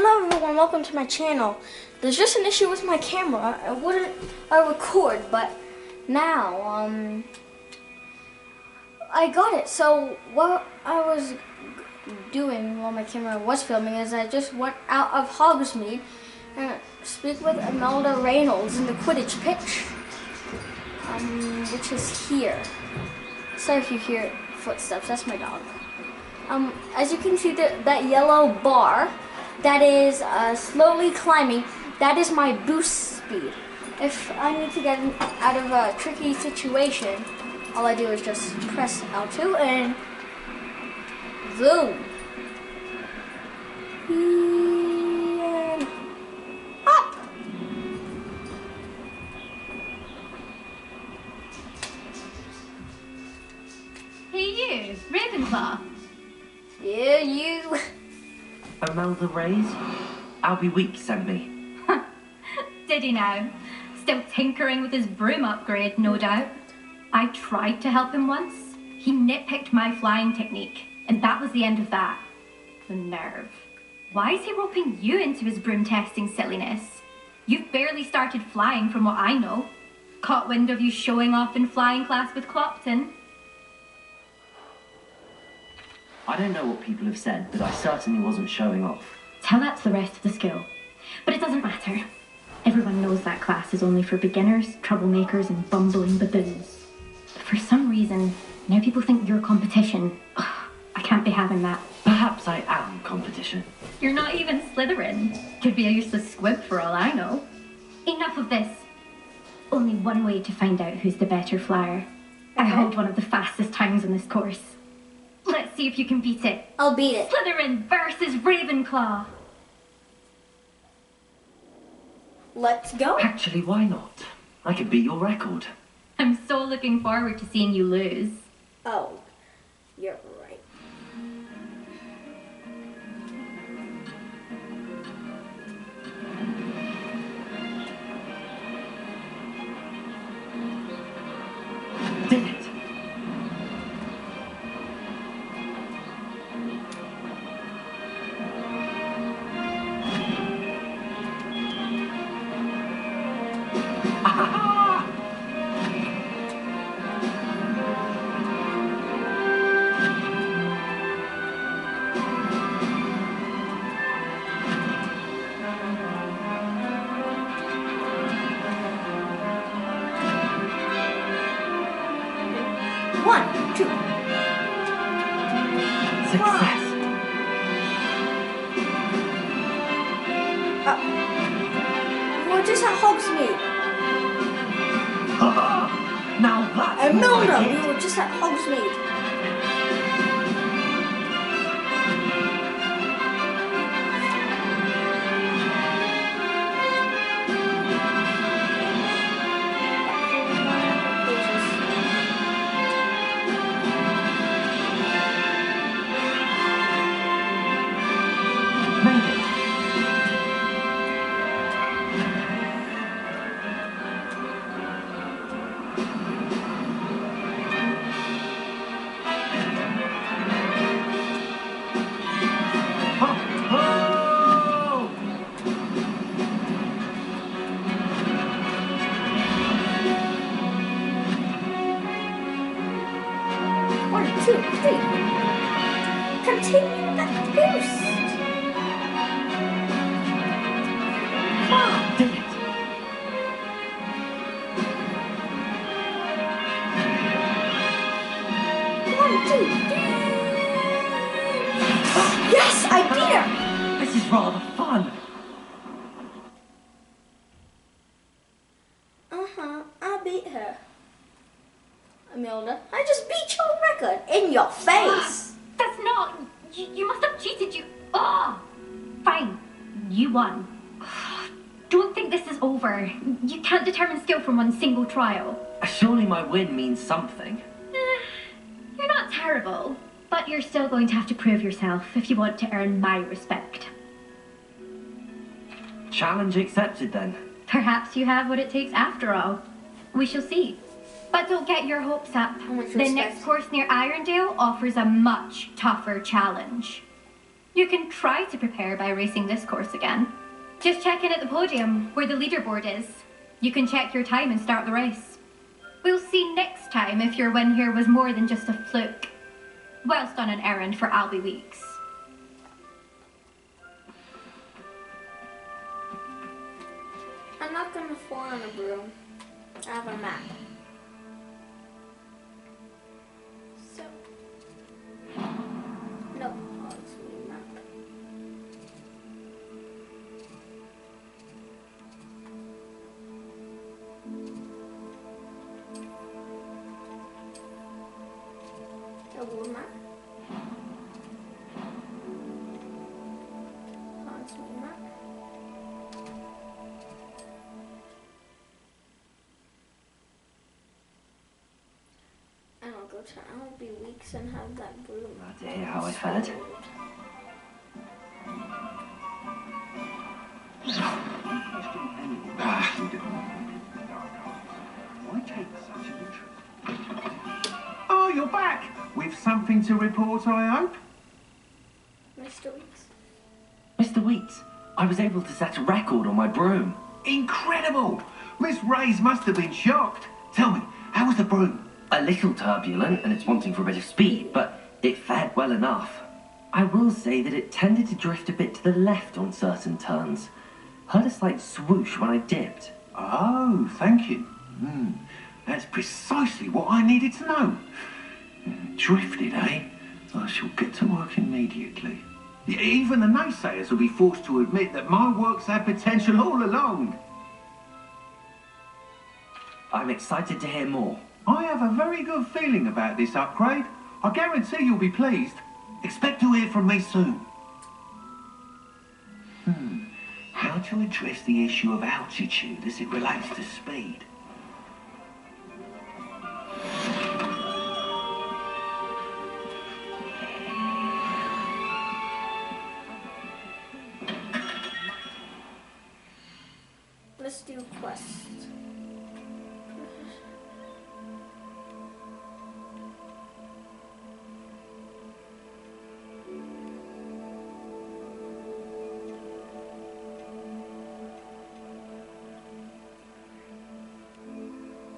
Hello everyone, welcome to my channel. There's just an issue with my camera. I wouldn't record, but now I got it. So what I was doing while my camera was filming is I just went out of Hogsmeade and speak with Imelda Reynolds in the Quidditch pitch, which is here. Sorry if you hear footsteps, that's my dog. As you can see, that yellow bar that is slowly climbing, that is my boost speed. If I need to get out of a tricky situation, all I do is just press L2 and zoom. And up. Hey you, Ravenclaw. Yeah, you. Imelda Reyes? Albie Week sent me. Did he now? Still tinkering with his broom upgrade, no doubt. I tried to help him once. He nitpicked my flying technique, and that was the end of that. The nerve. Why is he roping you into his broom testing silliness? You've barely started flying from what I know. Caught wind of you showing off in flying class with Clopton. I don't know what people have said, but I certainly wasn't showing off. Tell that to the rest of the school. But it doesn't matter. Everyone knows that class is only for beginners, troublemakers, and bumbling baboons. But for some reason, now people think you're competition. Ugh, I can't be having that. Perhaps I am competition. You're not even Slytherin. Could be a useless squib for all I know. Enough of this. Only one way to find out who's the better flyer. I hold one of the fastest times on this course. Let's see if you can beat it. I'll beat it. Slytherin versus Ravenclaw. Let's go. Actually, why not? I could beat your record. I'm so looking forward to seeing you lose. Oh, you're right. Did it? One, two. Success. You were just at Hogsmeade. Now that's Imelda, what I we did. were just at Hogsmeade. Made it. Oh! One, two, three. Continue that boost. Did it? One, two, three. Yes, I beat her. This is rather fun. I beat her. Imelda, I just beat your record in your face. That's not... You must have cheated, you... Oh! Fine. You won. Don't think this is over. You can't determine skill from one single trial. Surely my win means something. You're not terrible, but you're still going to have to prove yourself if you want to earn my respect. Challenge accepted then. Perhaps you have what it takes after all. We shall see. But don't get your hopes up. much The respect? next course near Irondale offers a much tougher challenge. You can try to prepare by racing this course again. Just check in at the podium, where the leaderboard is. You can check your time and start the race. We'll see next time if your win here was more than just a fluke, whilst on an errand for Albie Weeks. I'm not gonna fall on a broom. I have a map. So, no, it's a map. A wood map. It's a map. And I'll go to Albie Weeks and have that broom. Glad to hear how I fared. Why take such an interest? Oh, you're back! With something to report, I hope? Mr. Weeks. Mr. Wheats, I was able to set a record on my broom. Incredible! Miss Ray's must have been shocked. Tell me, how was the broom? A little turbulent and it's wanting for a bit of speed, but it fared well enough. I will say that it tended to drift a bit to the left on certain turns. Heard a slight swoosh when I dipped. Oh, thank you. That's precisely what I needed to know. Drifted, eh? I shall get to work immediately. Even the naysayers will be forced to admit that my work's had potential all along. I'm excited to hear more. I have a very good feeling about this upgrade. I guarantee you'll be pleased. Expect to hear from me soon. How to address the issue of altitude as it relates to speed? Let's do quest.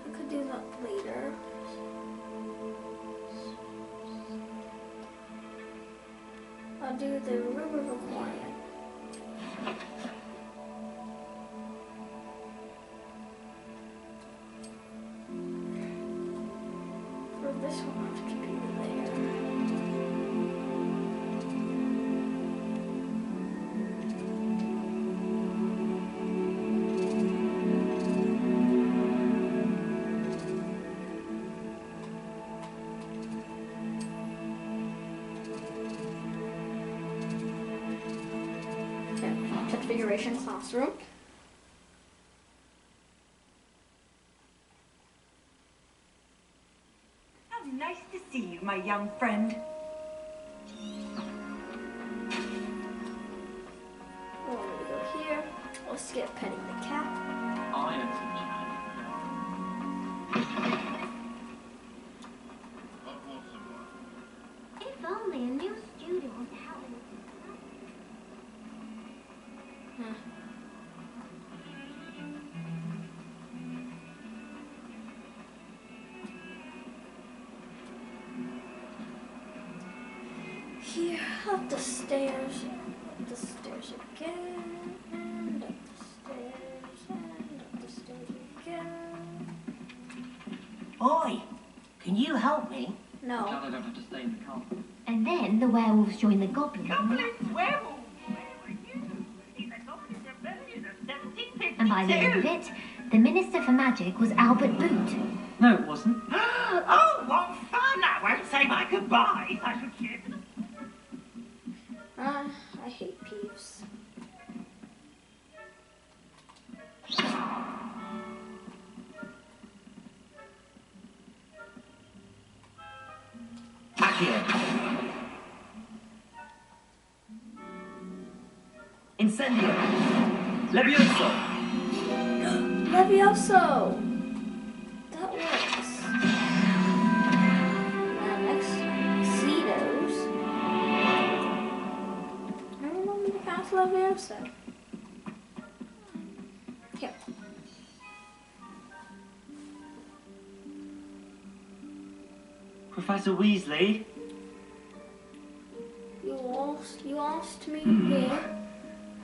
I could do that later. I'll do the river requirement. This one has to be there. Okay, configuration classroom. Nice to see you, my young friend. We'll go here. We'll skip petting the cat. I If only a new studio would help. Here, up the stairs again, and up the stairs, and up the stairs again. Oi, can you help me? No. I don't have to stay in the car. And then the werewolves join the goblins. Werewolf! Where were you? He's a goblin rebellion of 1752. And by the end of it, the Minister for Magic was Albert Boot. No, it wasn't. Oh, what fun! I won't say my goodbyes. I shall cheer for the... I hate Peeves. Accio. Incendio. Levioso. Levioso! That works. Now next, Cedos. Leviosa. Here. Professor Weasley? You asked me here.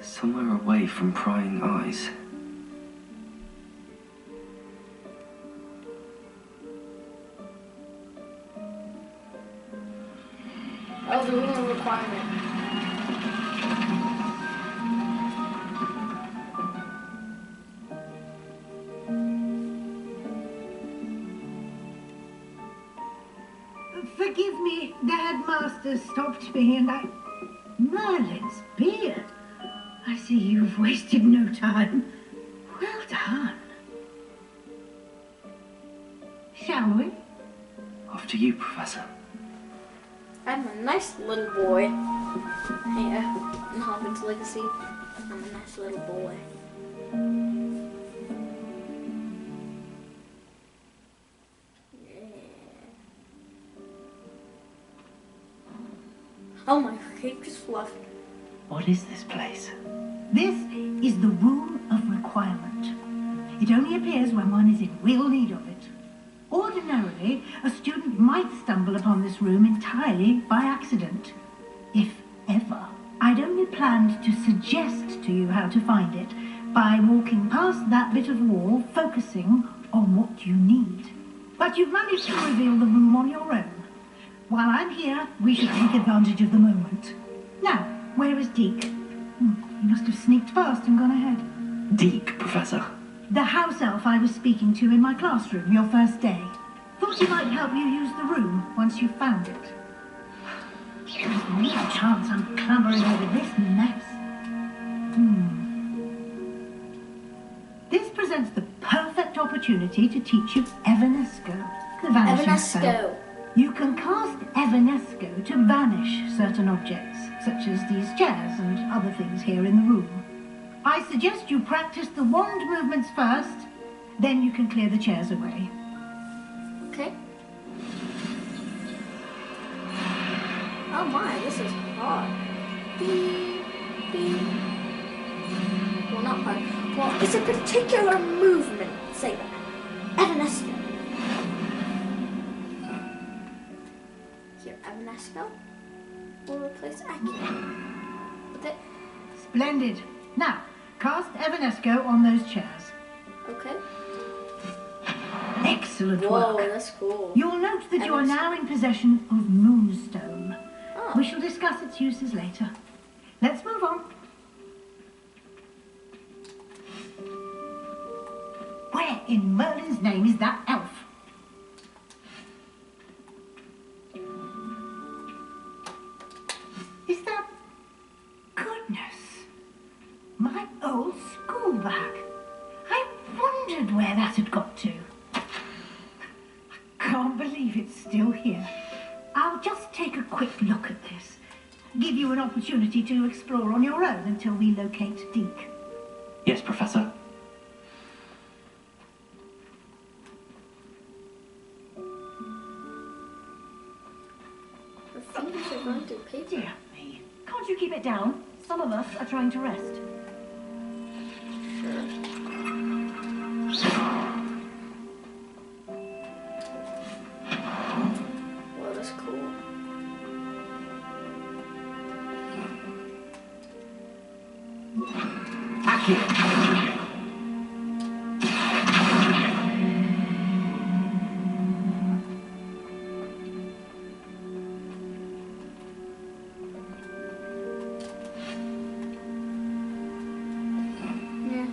Somewhere away from prying eyes. Oh, the room requirement. Forgive me, the headmaster stopped me and I... Merlin's beard. I see you've wasted no time. Well done. Shall we? After you, Professor. I'm a nice little boy. Here, in Hogwarts Legacy, I'm a nice little boy. Oh, my cape just fluffed. What is this place? This is the Room of Requirement. It only appears when one is in real need of it. Ordinarily, a student might stumble upon this room entirely by accident. If ever. I'd only planned to suggest to you how to find it by walking past that bit of wall, focusing on what you need. But you've managed to reveal the room on your own. While I'm here, we should take advantage of the moment. Now, where is Deke? He must have sneaked past and gone ahead. Deke, Professor. The house elf I was speaking to in my classroom your first day. Thought he might help you use the room once you found it. There's no chance I'm clambering over this mess. This presents the perfect opportunity to teach you Evanesco, the vanishing spell. Evanesco. You can cast Evanesco to vanish certain objects, such as these chairs and other things here in the room. I suggest you practice the wand movements first, then you can clear the chairs away. Okay. Oh my, this is hard. Beep, beep. Well, not hard. Well, it's a particular movement. Say that. Evanesco. Here, Evanesco will replace Accio. With it. Splendid. Now, cast Evanesco on those chairs. Okay. Excellent Whoa, work. that's cool. You'll note that you are now in possession of Moonstone. Oh. We shall discuss its uses later. Let's move on. Where in Merlin's name is that elf? Is that... Goodness. My old school bag. I wondered where that had got to. I can't believe it's still here. I'll just take a quick look at this. Give you an opportunity to explore on your own until we locate Deke. Yes, Professor. The fingers are going through paper. Dear me. Can't you keep it down? Some of us are trying to rest. Well, that's cool. Accio! Yeah.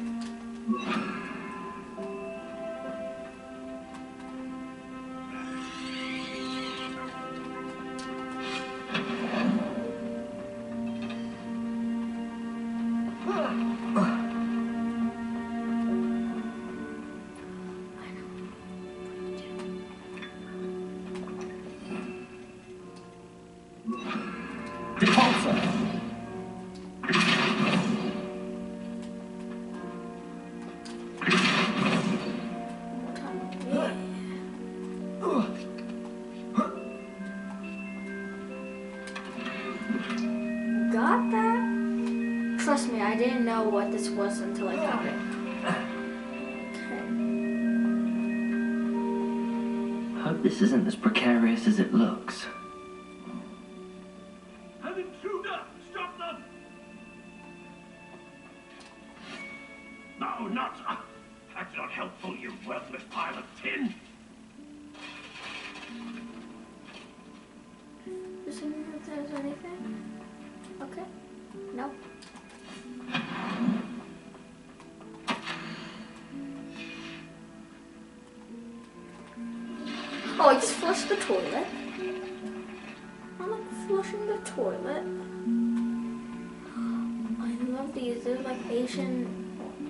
didn't know what this was until I found it. Okay. Hope this isn't as precarious as it looks. An intruder! Stop them! No, not... that's not helpful, you worthless pile of tin. Does anyone know if there's anything? Okay. No. Oh, I just flushed the toilet. I'm like flushing the toilet. I love these. They're like Asian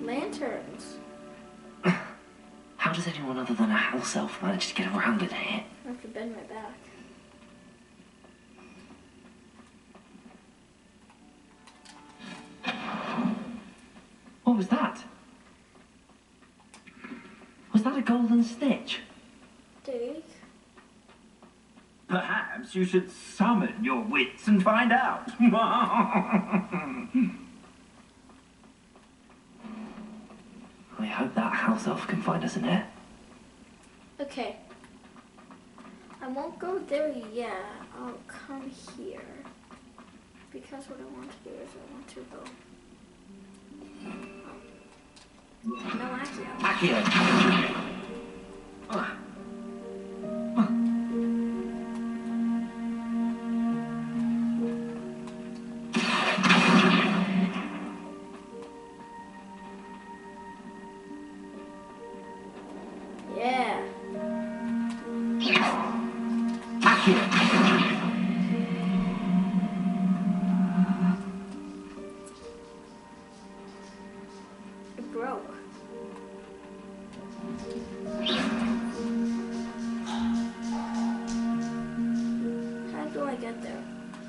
lanterns. How does anyone other than a house elf manage to get around in here? I have to bend my back. What was that? Was that a golden stitch? Dig. Perhaps you should summon your wits and find out. I hope that house elf can find us in here. Okay. I won't go there yet. I'll come here. Because what I want to do is I want to go. No, Accio. Accio! Yeah. Accio! It broke. How do I get there?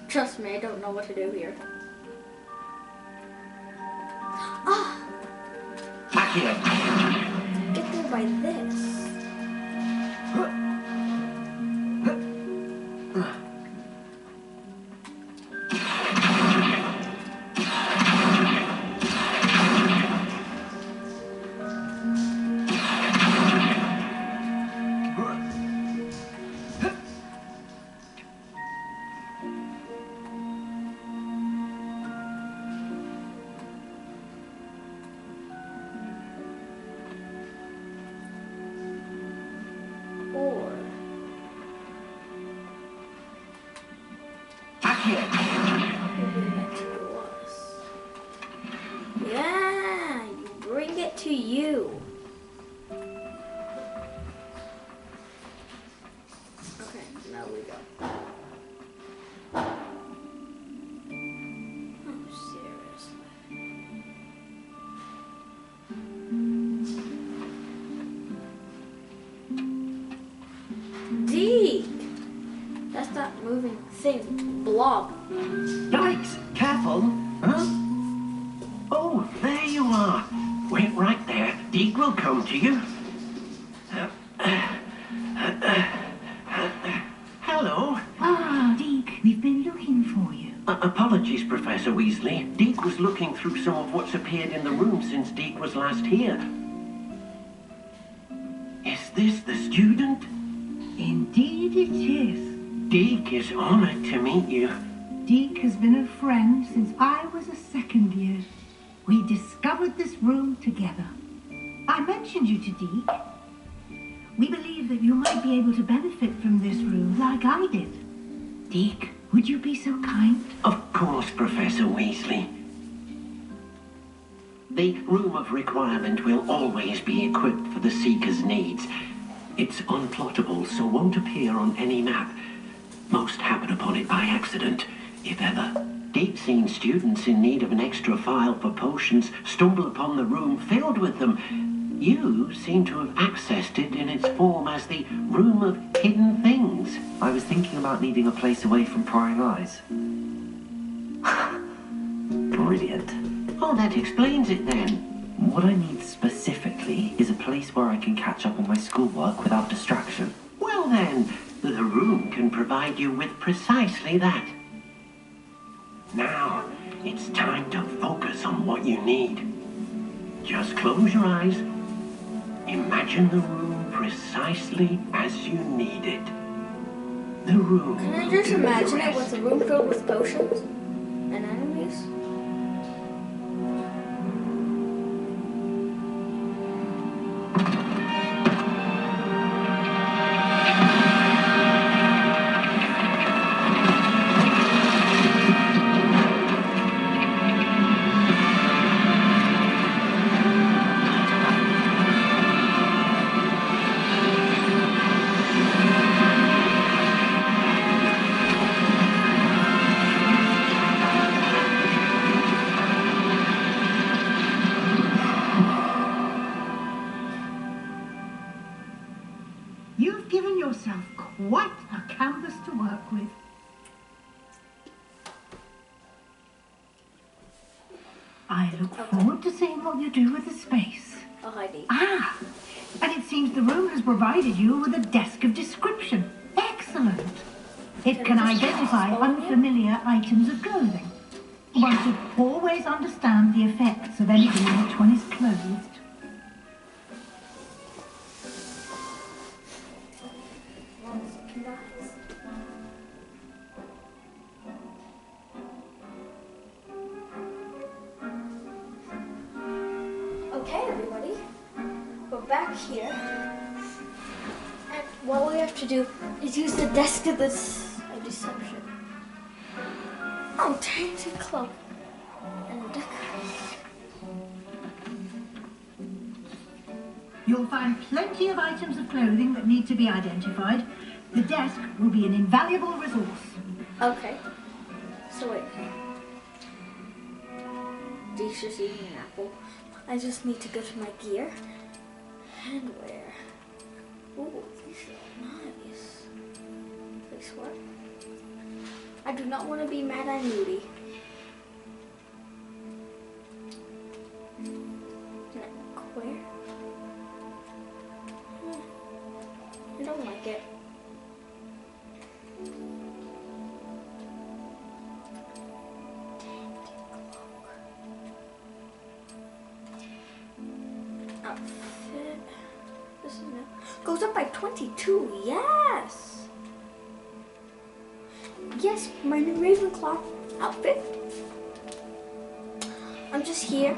Trust me, I don't know what to do here. Ah! Accio! Get there by this. Or Accio! maybe that to us. Yeah, you bring it to you. Okay, now we go. Oh, seriously. Deke! That's that moving thing. Blob. Yikes! Careful! Huh? Oh, there you are. Wait right there. Deke will come to you. Hello. Ah, Deke, we've been looking for you. Apologies, Professor Weasley. Deke was looking through some of what's appeared in the room since Deke was last here. Is this the student? Indeed it is. Deke is honored to meet you. Deke has been a friend since I was a second year. We discovered this room together. I mentioned you to Deke. We believe that you might be able to benefit from this room like I did. Deke, would you be so kind? Of course, Professor Weasley. The Room of Requirement will always be equipped for the Seeker's needs. It's unplottable, so won't appear on any map. Most happen upon it by accident, if ever. Deep-seen students in need of an extra file for potions stumble upon the room filled with them. You seem to have accessed it in its form as the Room of Hidden Things. I was thinking about needing a place away from prying eyes. Brilliant. Oh, that explains it then. What I need specifically is a place where I can catch up on my schoolwork without distraction. Well then, the room can provide you with precisely that. Now, It's time to focus on what you need. Just close your eyes. Imagine the room precisely as you need it. The room. Can I just will do the imagine it rest. with a room filled with potions and enemies? You've given yourself quite a canvas to work with. I look forward to seeing what you do with the space. Oh, Heidi. Ah, and it seems the room has provided you with a desk of description. Excellent. It can identify unfamiliar items of clothing. One should always understand the effects of anything in which one is clothed. Okay, everybody, we're back here, and what we have to do is use the desk of deception. Oh, tainted cloak and decorate. You'll find plenty of items of clothing that need to be identified. The desk will be an invaluable resource. Okay, so wait. Dee's just eating an apple. I just need to go to my gear and wear. Ooh, these are nice. Place what? I do not want to be mad and moody. Where? I don't like it. Outfit. This is new. Goes up by 22. Yes. Yes, my new Ravenclaw outfit. I'm just here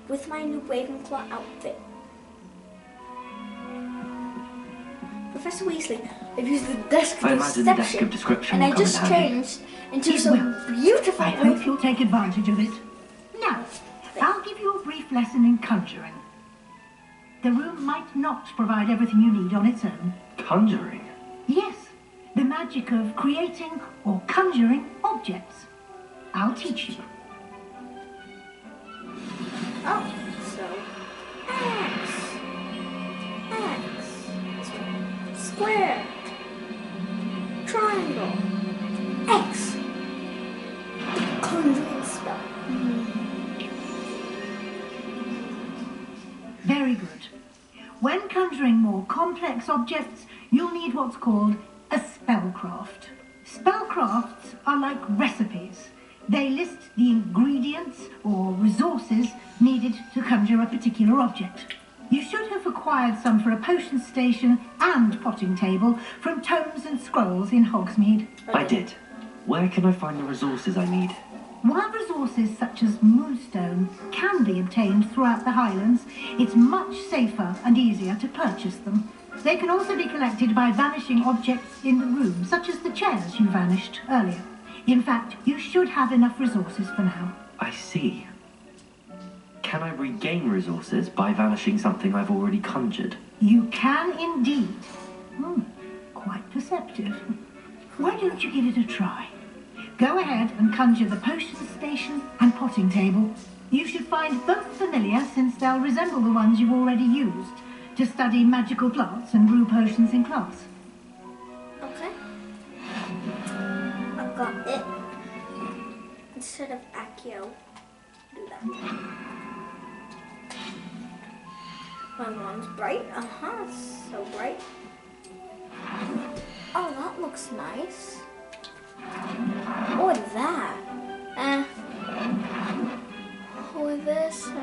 with my new Ravenclaw outfit. Professor Weasley, I've used the desk I of imagine the desk of deception, description and will I come in just handy. changed into It some beautiful. I hope you'll take advantage of it. Now, I'll give you a brief lesson in conjuring. The room might not provide everything you need on its own. Conjuring? Yes, the magic of creating or conjuring objects. I'll teach you. Oh, so X, square, triangle, X. Conjuring spell. Very good. When conjuring more complex objects, you'll need what's called a spellcraft. Spellcrafts are like recipes. They list the ingredients or resources needed to conjure a particular object. You should have acquired some for a potion station and potting table from tomes and scrolls in Hogsmeade. I did. Where can I find the resources I need? While resources such as moonstone can be obtained throughout the Highlands, it's much safer and easier to purchase them. They can also be collected by vanishing objects in the room, such as the chairs you vanished earlier. In fact, you should have enough resources for now. I see. Can I regain resources by vanishing something I've already conjured? You can indeed. Quite perceptive. Why don't you give it a try? Go ahead and conjure the potion station and potting table. You should find both familiar, since they'll resemble the ones you've already used to study magical plants and brew potions in class. Okay. I've got it. Instead of Accio, do that. My one's bright. So bright. Oh, that looks nice. Or that. Or this. No.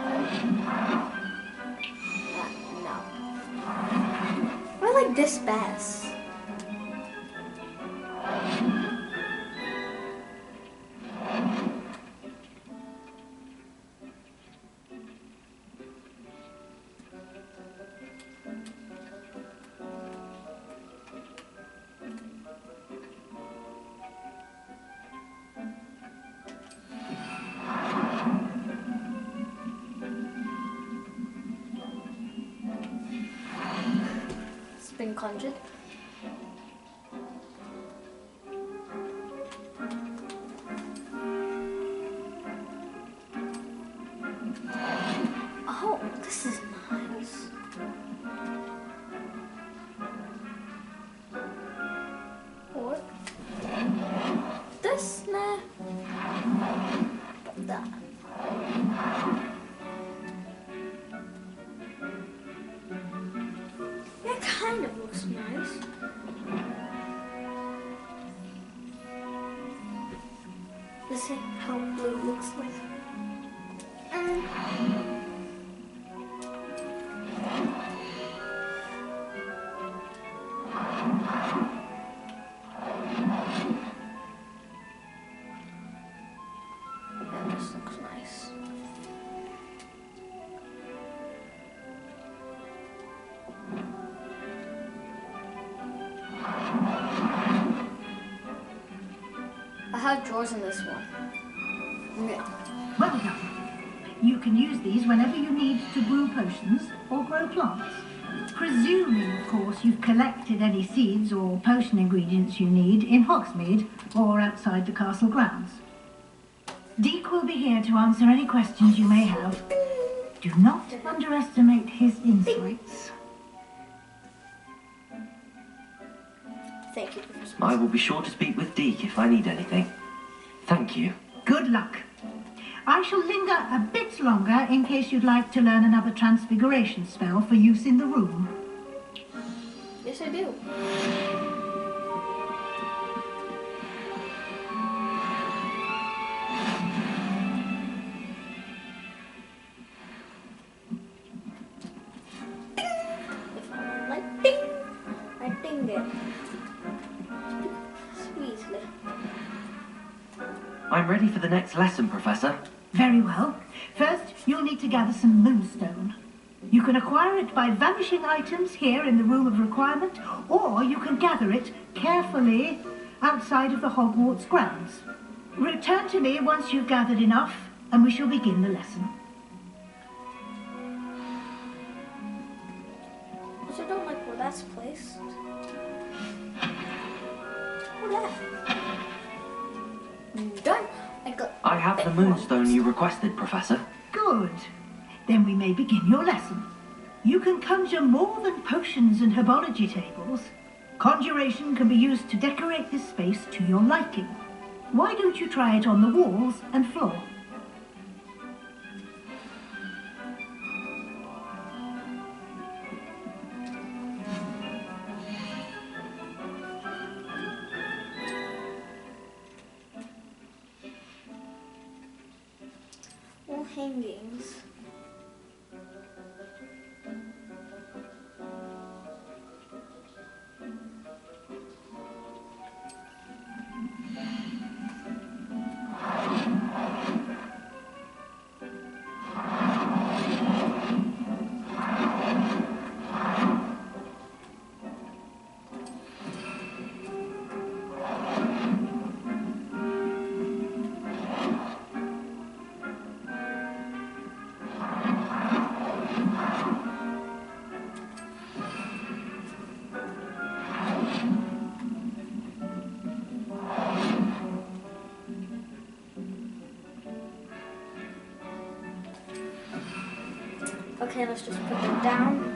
I like this best. It's been conjured. Oh, this is nice. What? This? Nah. But that. That kind of looks nice. This is how blue looks like. Yeah, this looks nice. I have drawers in this one. Yeah. Well done. You can use these whenever you need to brew potions or grow plants. Presuming, of course, you've collected any seeds or potion ingredients you need in Hogsmeade or outside the castle grounds. Deek will be here to answer any questions you may have. Do not underestimate his insights. Thank you, Professor. I will be sure to speak with Deke if I need anything. Thank you. Good luck. I shall linger a bit longer in case you'd like to learn another transfiguration spell for use in the room. Yes, I do. If I like ding, I ding it. Sweetly. I'm ready for the next lesson, Professor. Very well. First, you'll need to gather some moonstone. You can acquire it by vanishing items here in the Room of Requirement, or you can gather it carefully outside of the Hogwarts grounds. Return to me once you've gathered enough, and we shall begin the lesson. Also, I don't like where that's placed. What that? Done. I have the moonstone you requested, Professor. Good. Then we may begin your lesson. You can conjure more than potions and herbology tables. Conjuration can be used to decorate this space to your liking. Why don't you try it on the walls and floor? Wall hangings. Okay, let's just put them down.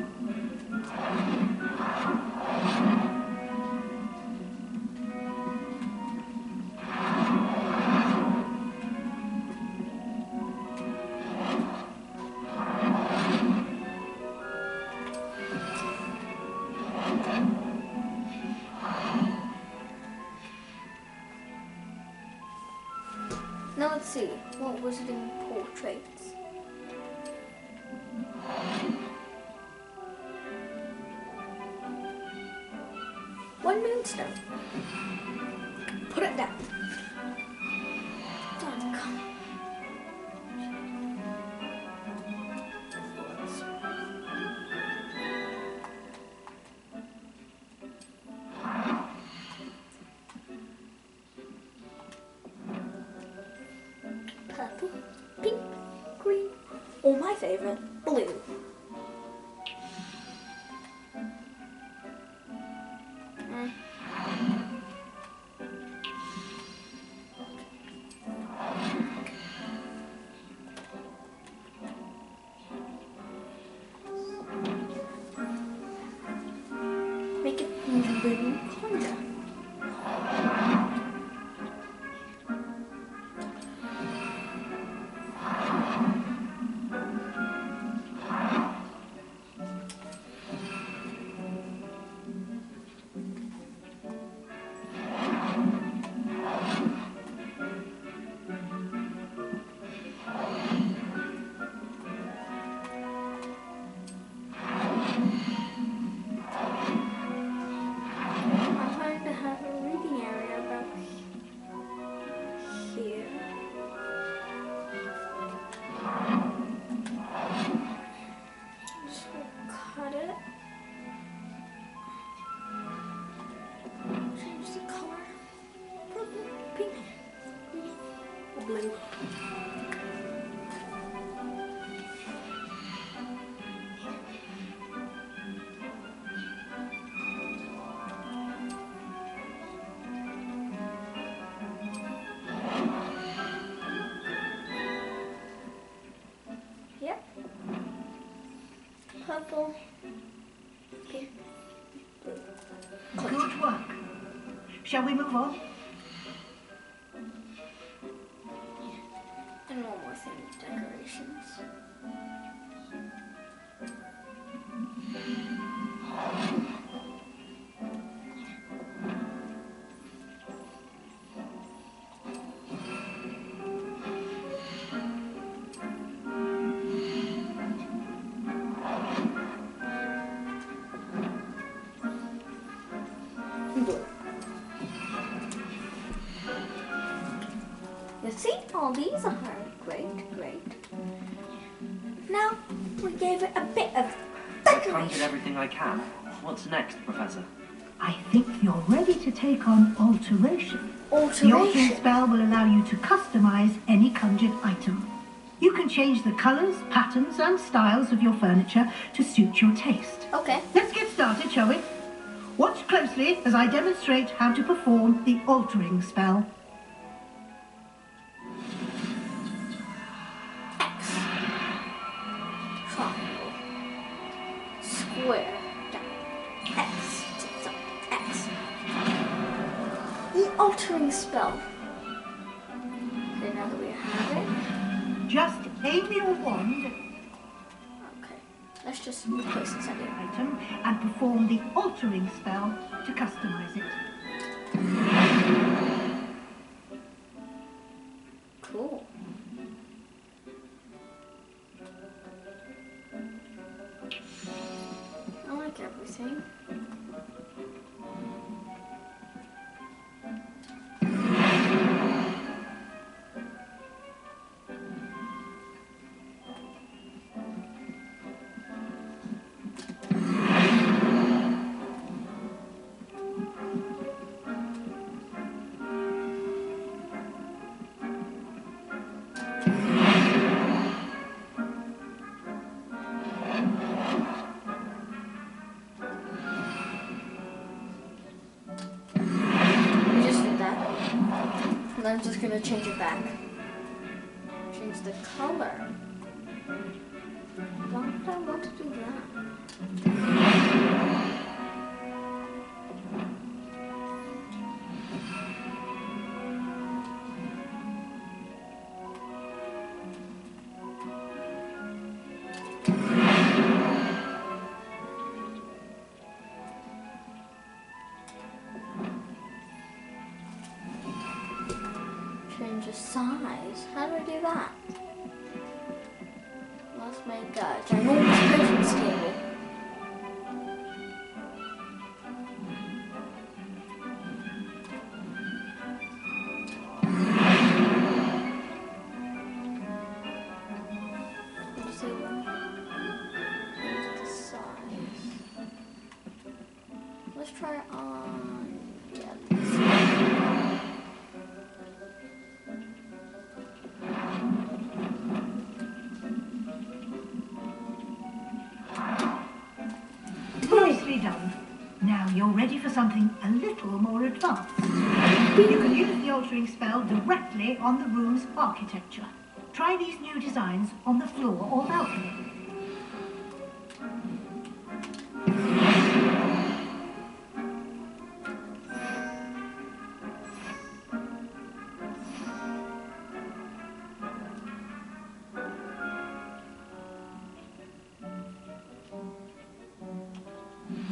see. What wizarding portraits? One moonstone. Put it down. Done. Come. Purple, pink, green, or my favorite, blue. Make it blue corner. I'm trying to have a reading area about here. Just cut it. Change the color. Purple, pink, green, or blue. Yep. Purple, pink, blue. Good work. Shall we move on? And one more thing, decorations. Blue. You see, all these are great, great. Now, we gave it a bit of I've did decoration. everything I can. What's next, Professor? I think you're ready to take on alteration. The altering Alteration. spell will allow you to customize any conjured item. You can change the colors, patterns, and styles of your furniture to suit your taste. Okay. Let's get started, shall we? Watch closely as I demonstrate how to perform the altering spell. Triangle. Square. Down. X. X. The altering spell. Okay, now that we have it. Just aim your wand Okay. Let's just replace this idea. item and perform the altering spell to customize it. Cool. I like everything. We just did that. And I'm just gonna change it back. Change the color. Why would I want to do that? Change the size. How Let's make a ginormous potions table. Let's try it on, yeah, this. Nicely done. Now you're ready for something a little more advanced. You can use the altering spell directly on the room's architecture. Try these new designs on the floor or balcony.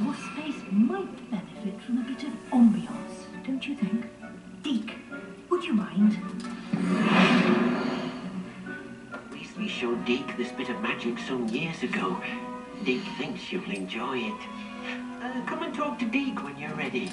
Your space might benefit from a bit of ambiance, don't you think? Deke, would you mind? Weasley showed Deke this bit of magic some years ago. Deke thinks you'll enjoy it. Come and talk to Deke when you're ready.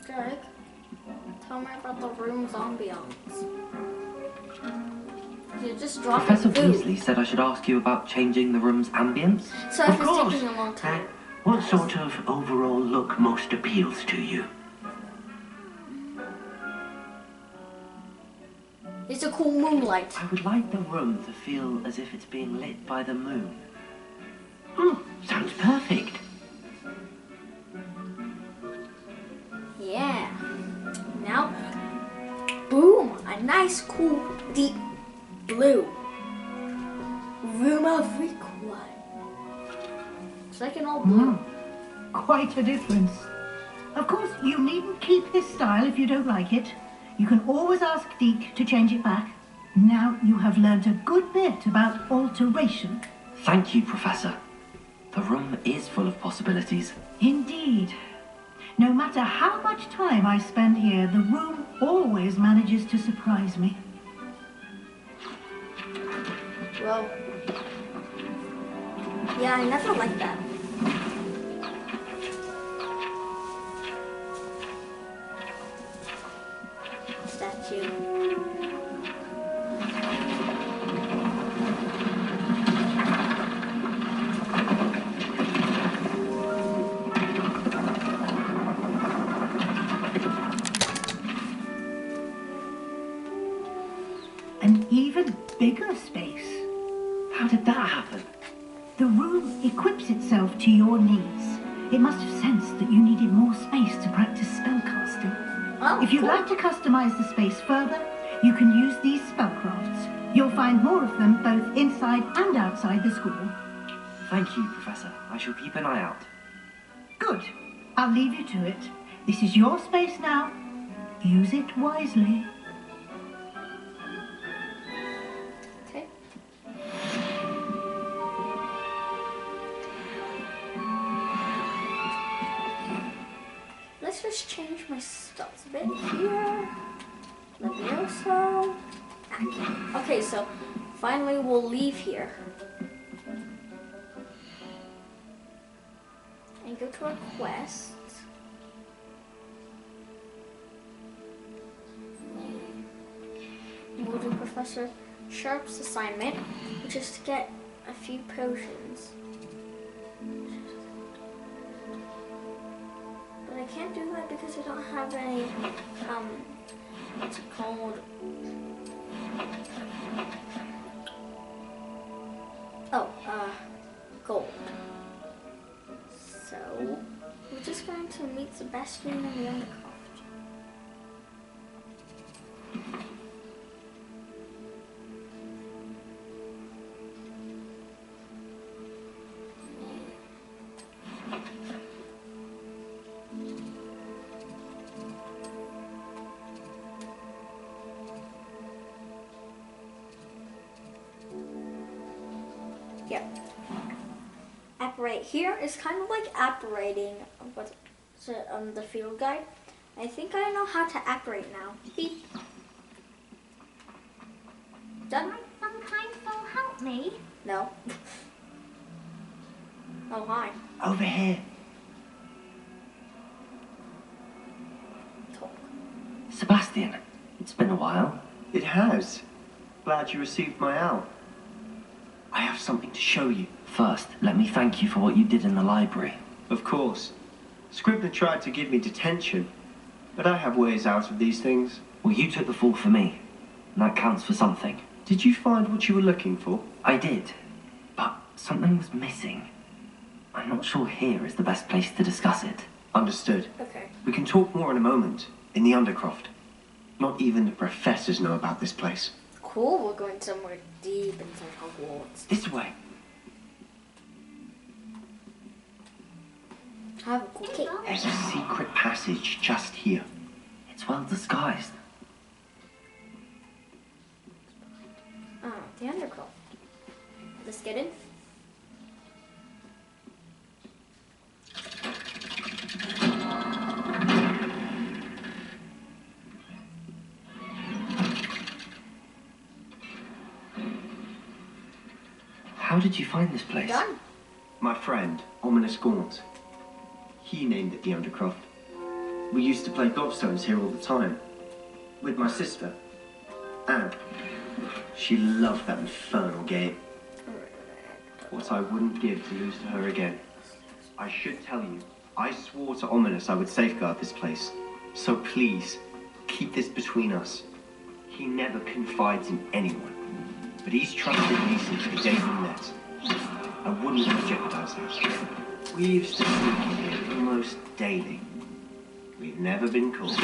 Greg, tell me about the room's ambiance. You're just dropping Professor food. Weasley said I should ask you about changing the room's ambience. So Of if it's course. taking a long time. What sort of overall look most appeals to you? It's a cool moonlight. I would like the room to feel as if it's being lit by the moon. Sounds perfect. Yeah. Now, boom, a nice, cool, deep blue. Room of requiem. It's like an old blue. Quite a difference. Of course, you needn't keep this style if you don't like it. You can always ask Deke to change it back. Now you have learnt a good bit about alteration. Thank you, Professor. The room is full of possibilities. Indeed. No matter how much time I spend here, the room always manages to surprise me. Well, yeah, I never liked that. Statue. An even bigger space. How did that happen? The room equips itself to your needs. It must have sensed that you needed more space to practice spellcasting. Oh, If you'd cool. like to customize the space further, you can use these spellcrafts. You'll find more of them both inside and outside the school. Thank you, Professor. I shall keep an eye out. Good. I'll leave you to it. This is your space now. Use it wisely. Okay. Let's just change my stuff a bit here. Levioso. Okay, so finally we'll leave here. And go to our quest. And we'll do Professor Sharp's assignment, which is to get a few potions. But I can't do that because I don't have any, what's it called? Oh, gold. So, we're just going to meet Sebastian in the Undercroft. Yep. Apparate here is kind of like apparating the field guide. I think I know how to apparate now. Beep. Done? Might some kind soul help me? No. Oh, hi. Over here. Talk. Sebastian, it's been a while. It has. Glad you received my owl. I have something to show you. First, let me thank you for what you did in the library. Of course. Scribner tried to give me detention, but I have ways out of these things. Well, you took the fall for me, and that counts for something. Did you find what you were looking for? I did, but something was missing. I'm not sure here is the best place to discuss it. Understood. Okay. We can talk more in a moment, in the Undercroft. Not even the professors know about this place. Cool, we're going somewhere deep inside Hogwarts. This way. I have a cool cape. There's a secret passage just here. It's well disguised. Ah, the Undercroft. Let's get in. How did you find this place? Done. My friend, Ominous Gaunt. He named it the Undercroft. We used to play gobstones here all the time. With my sister, Anne. She loved that infernal game. What I wouldn't give to lose to her again. I should tell you, I swore to Ominous I would safeguard this place. So please, keep this between us. He never confides in anyone. But he's trusted me since the day we met. I wouldn't want to jeopardize that. We used to sneak in here almost daily. We've never been caught.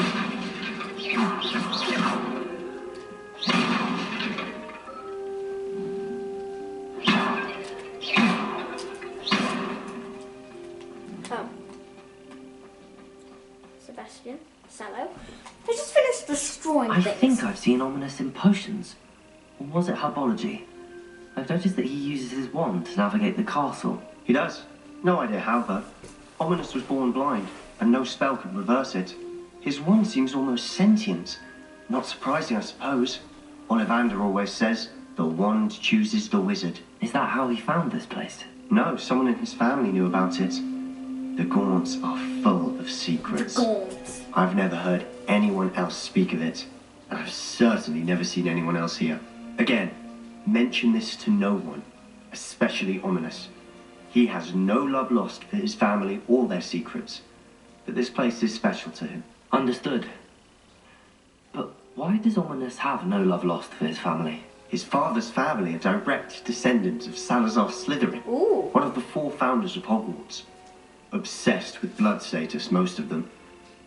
Oh. Sebastian, Sallow. I just finished destroying I things. think I've seen Ominous in potions. Or was it herbology? I've noticed that he uses his wand to navigate the castle. He does. No idea how, though. Ominous was born blind. and no spell could reverse it. His wand seems almost sentient. Not surprising, I suppose. Ollivander always says, the wand chooses the wizard. Is that how he found this place? No, someone in his family knew about it. The Gaunts are full of secrets. Gaunts. I've never heard anyone else speak of it, and I've certainly never seen anyone else here. Again, mention this to no one, especially Ominous. He has no love lost for his family or their secrets, but this place is special to him. Understood. But why does Ominous have no love lost for his family? His father's family are direct descendants of Salazar Slytherin, Ooh. one of the 4 founders of Hogwarts. Obsessed with blood status, most of them.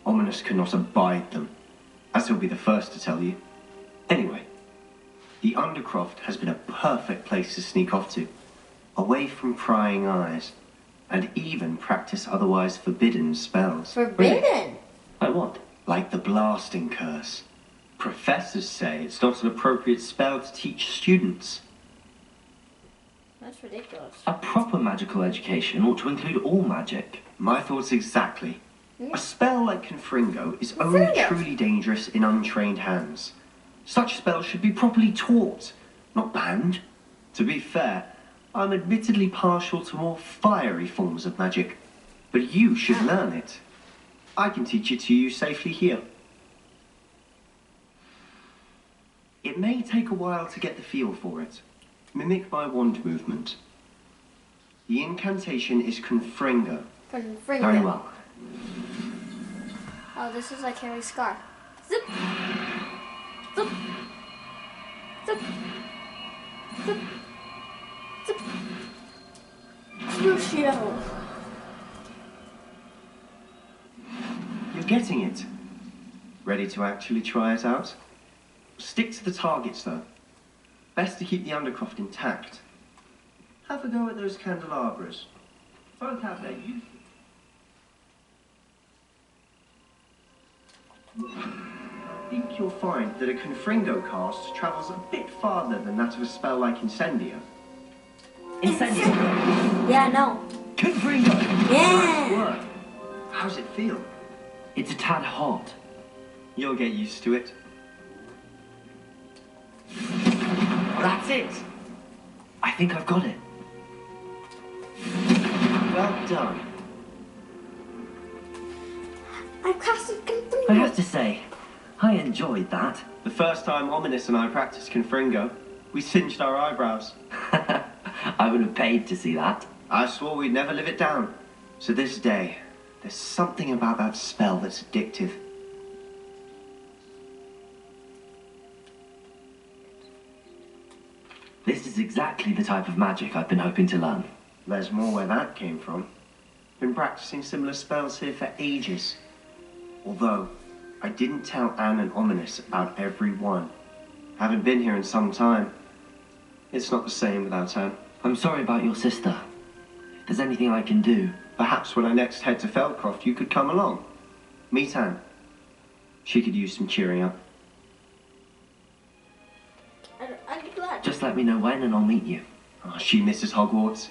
Ominous cannot abide them, as he'll be the first to tell you. Anyway, the Undercroft has been a perfect place to sneak off to, away from prying eyes, and even practice otherwise forbidden spells. Forbidden? Like what? Like the blasting curse. Professors say it's not an appropriate spell to teach students. That's ridiculous. A proper magical education ought to include all magic. My thoughts exactly. Yeah. A spell like Confringo is only Confringo. truly dangerous in untrained hands. Such spells should be properly taught, not banned. To be fair, I'm admittedly partial to more fiery forms of magic, but you should learn it. I can teach it to you safely here. It may take a while to get the feel for it. Mimic my wand movement. The incantation is Confringo. Confringo. Very well. Oh, this is like Harry's scar. Zip. Zip. Zip. Zip. Zip. Crucio. You're getting it. Ready to actually try it out? Stick to the targets, though. Best to keep the Undercroft intact. Have a go at those candelabras. Both have their use. I think you'll find that a Confringo cast travels a bit farther than that of a spell like Incendio. Incendio. Yeah, no. Confringo. Yeah. Work. How's it feel? It's a tad hot. You'll get used to it. That's it. I think I've got it. Well done. I've casted Confringo. I have to say, I enjoyed that. The first time Ominous and I practiced Confringo, we singed our eyebrows. I would have paid to see that. I swore we'd never live it down. So this day, there's something about that spell that's addictive. This is exactly the type of magic I've been hoping to learn. There's more where that came from. Been practicing similar spells here for ages. Although, I didn't tell Anne and Ominous about every one. Haven't been here in some time. It's not the same without Anne. I'm sorry about your sister. If there's anything I can do... Perhaps when I next head to Feldcroft, you could come along. Meet Anne. She could use some cheering up. I'd be glad. Just let me know when and I'll meet you. Oh, she misses Hogwarts.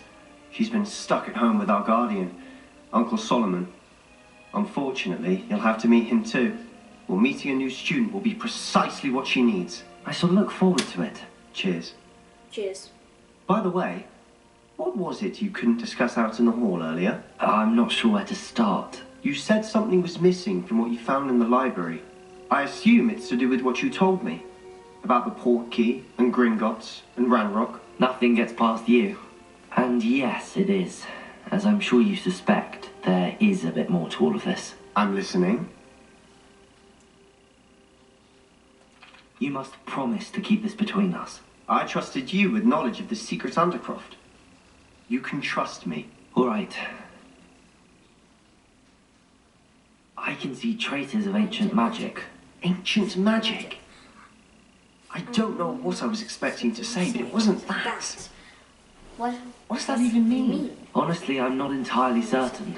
She's been stuck at home with our guardian, Uncle Solomon. Unfortunately, you'll have to meet him too. Well, meeting a new student will be precisely what she needs. I shall look forward to it. Cheers. Cheers. By the way, what was it you couldn't discuss out in the hall earlier? I'm not sure where to start. You said something was missing from what you found in the library. I assume it's to do with what you told me. About the Portkey and Gringotts and Ranrock. Nothing gets past you. And yes, it is. As I'm sure you suspect, there is a bit more to all of this. I'm listening. You must promise to keep this between us. I trusted you with knowledge of the secret Undercroft. You can trust me. All right. I can see traces of ancient magic. Ancient magic? I don't know what I was expecting to say, but it wasn't that. What does that even mean? Honestly, I'm not entirely certain.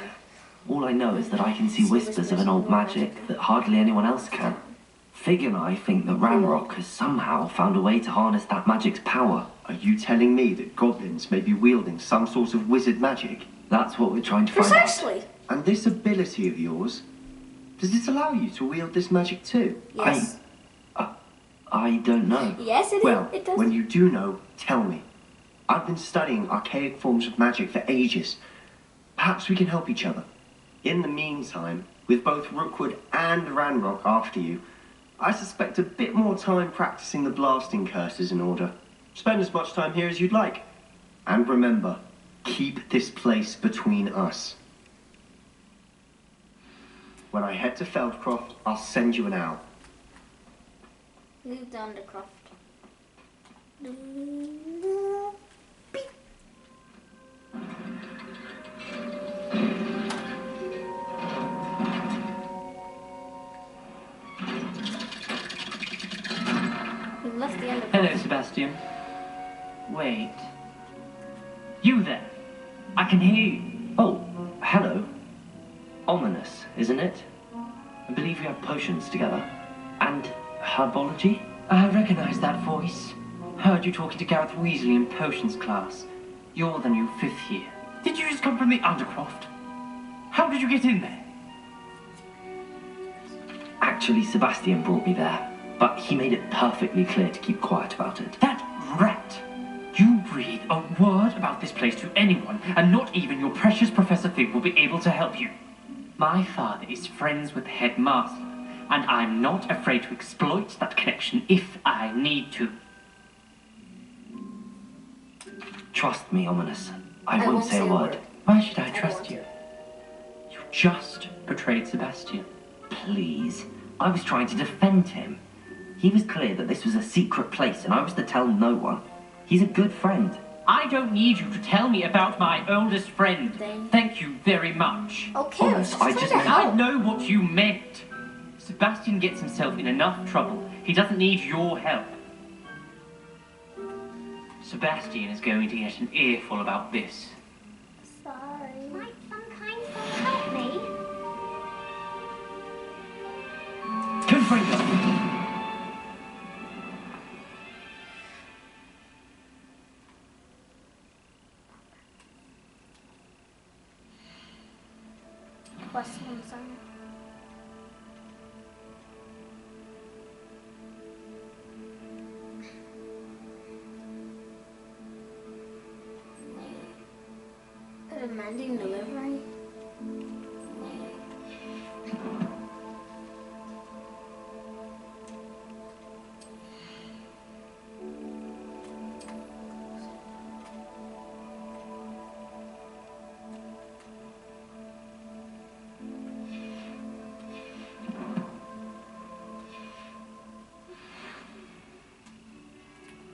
All I know is that I can see whispers of an old magic that hardly anyone else can. Fig and I think that Ranrock has somehow found a way to harness that magic's power. Are you telling me that goblins may be wielding some sort of wizard magic? That's what we're trying to find out. Precisely. And this ability of yours, does it allow you to wield this magic too? Yes. I don't know. Yes, it Well, it does. when you do know, tell me. I've been studying archaic forms of magic for ages. Perhaps we can help each other. In the meantime, with both Rookwood and Ranrock after you, I suspect a bit more time practicing the blasting curse is in order. Spend as much time here as you'd like. And remember, keep this place between us. When I head to Feldcroft, I'll send you an owl. Leave the Undercroft. We left the Undercroft. Hello, Sebastian. Wait. You there? I can hear you. Oh, hello. Ominous, isn't it? I believe we have potions together. And herbology? I recognize that voice. Heard you talking to Gareth Weasley in potions class. You're the new 5th year. Did you just come from the Undercroft? How did you get in there? Actually, Sebastian brought me there, but he made it perfectly clear to keep quiet about it. That rat! You breathe a word about this place to anyone, and not even your precious Professor Fig will be able to help you. My father is friends with the headmaster, and I'm not afraid to exploit that connection if I need to. Trust me, Ominous. I won't say a word. Why should I trust you? You just betrayed Sebastian. Please. I was trying to defend him. He was clear that this was a secret place and I was to tell no one. He's a good friend. I don't need you to tell me about my oldest friend. Thank you very much. Okay, Honest, I just meant... I know what you meant. Sebastian gets himself in enough trouble. He doesn't need your help. Sebastian is going to get an earful about this. Sorry. Might some kind soul help me? Confringo! What's one song? Demanding delivery?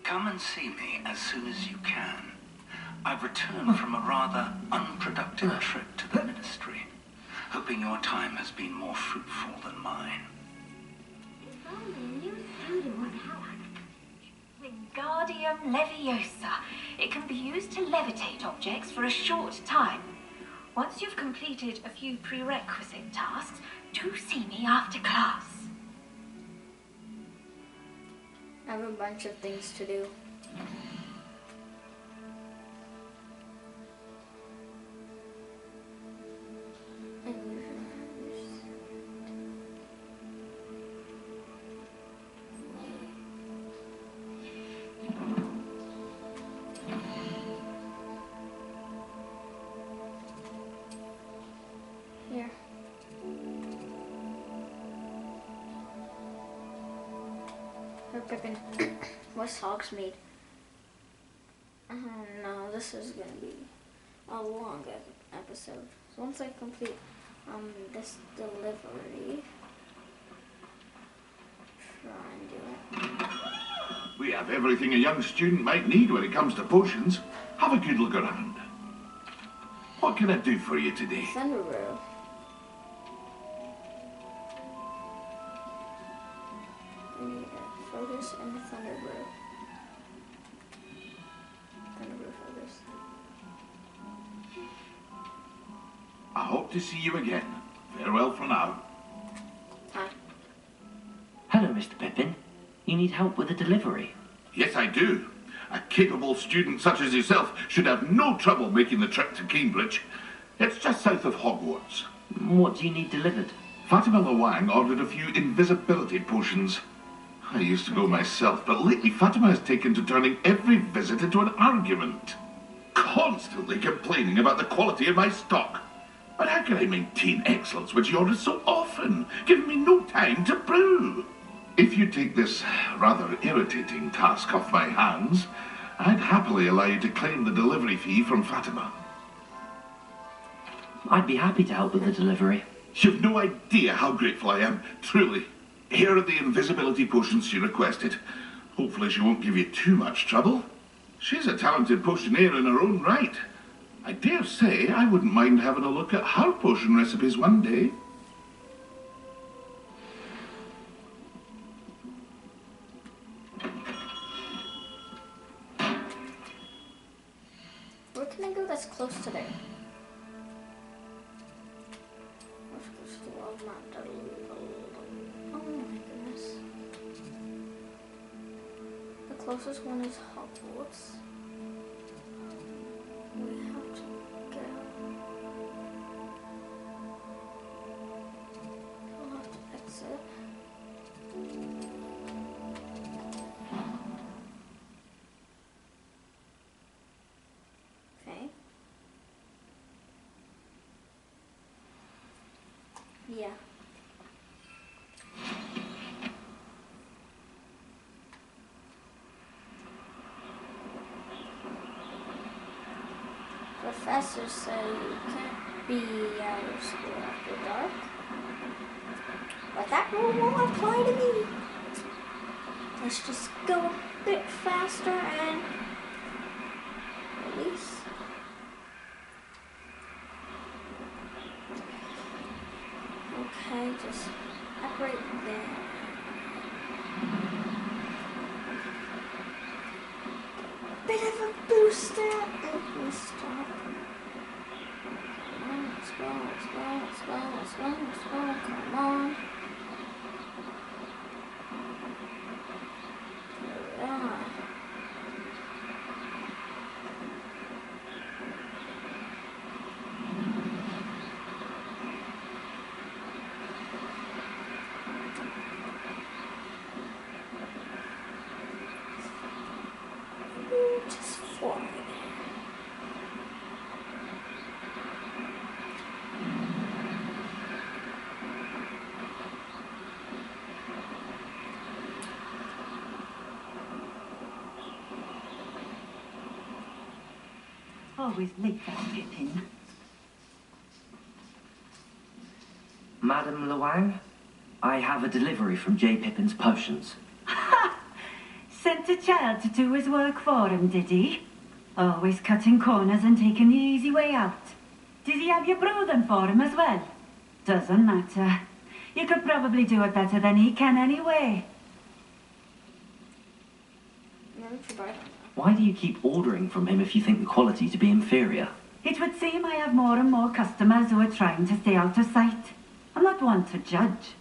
Come and see me as soon as you can. I've returned from a rather unproductive trip to the Ministry, hoping your time has been more fruitful than mine. Wingardium Leviosa. It can be used to levitate objects for a short time. Once you've completed a few prerequisite tasks, do see me after class. I have a bunch of things to do. Here. Her Pippin. What's Hogsmeade? No, this is gonna be a long episode. So once I complete this delivery, try and do it. We have everything a young student might need when it comes to potions. Have a good look around. What can I do for you today? Thunder Brew. I need a focus and a Thunder Brew. Thunder Brew focus. I hope to see you again. Farewell for now. Hi. Hello, Mr. Pippin. You need help with a delivery? Yes, I do. A capable student such as yourself should have no trouble making the trip to Cambridge. It's just south of Hogwarts. What do you need delivered? Fatima Lawang ordered a few invisibility potions. I used to go myself, but lately Fatima has taken to turning every visit into an argument. Constantly complaining about the quality of my stock. But how can I maintain excellence when she orders so often, giving me no time to brew? If you take this rather irritating task off my hands, I'd happily allow you to claim the delivery fee from Fatima. I'd be happy to help with the delivery. You've no idea how grateful I am, truly. Here are the invisibility potions she requested. Hopefully she won't give you too much trouble. She's a talented potioneer in her own right. I dare say I wouldn't mind having a look at her potion recipes one day. Where can I go that's close to there? Let's go to the world map. Oh my goodness. The closest one is Hogwarts. We have to go. We'll have to exit. Okay. Yeah. Professor said you can't be out of school after dark. But that rule won't apply to me. Let's just go a bit faster and release. Okay, just up right there. Bit of a booster. Let me stop. Come on, let's go, let's go, let's go, let's go, let's go. Come on. Here we are. Just forward. Always late, that Pippin. Madam Lawang, I have a delivery from J. Pippin's Potions. Sent a child to do his work for him, did he? Always cutting corners and taking the easy way out. Did he have you brew them for him as well? Doesn't matter. You could probably do it better than he can anyway. Why do you keep ordering from him if you think the quality to be inferior? It would seem I have more and more customers who are trying to stay out of sight. I'm not one to judge.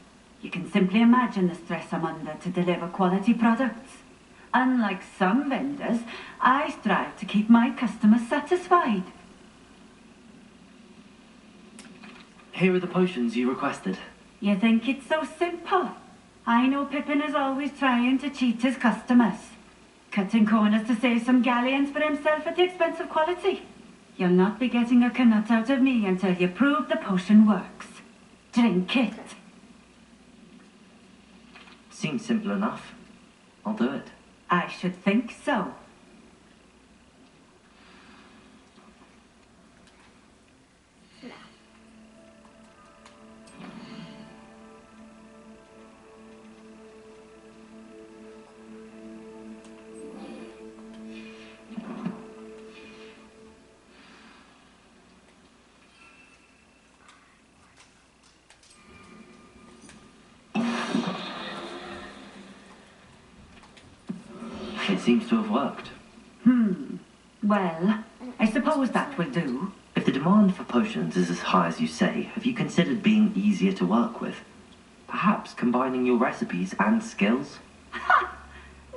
You can simply imagine the stress I'm under to deliver quality products. Unlike some vendors, I strive to keep my customers satisfied. Here are the potions you requested. You think it's so simple? I know Pippin is always trying to cheat his customers. Cutting corners to save some galleons for himself at the expense of quality. You'll not be getting a canut out of me until you prove the potion works. Drink it. Seems simple enough. I'll do it. I should think so. It seems to have worked. Well, I suppose that will do. If the demand for potions is as high as you say, have you considered being easier to work with? Perhaps combining your recipes and skills? Ha!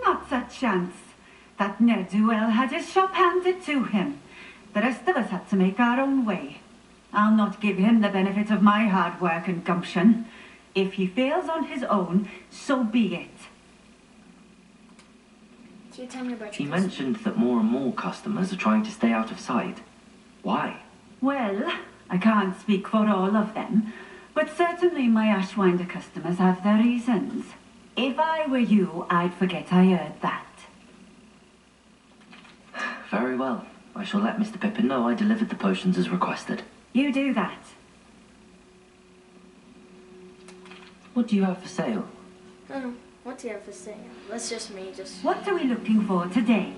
Not a chance. That ne'er-do-well had his shop handed to him. The rest of us had to make our own way. I'll not give him the benefit of my hard work and gumption. If he fails on his own, so be it. Can you tell me about He your customers? mentioned that more and more customers are trying to stay out of sight. Why? Well, I can't speak for all of them, but certainly my Ashwinder customers have their reasons. If I were you, I'd forget I heard that. Very well. I shall let Mr. Pippin know I delivered the potions as requested. You do that. What do you have for sale? What do you have for sale? That's just me, just... What are we looking for today?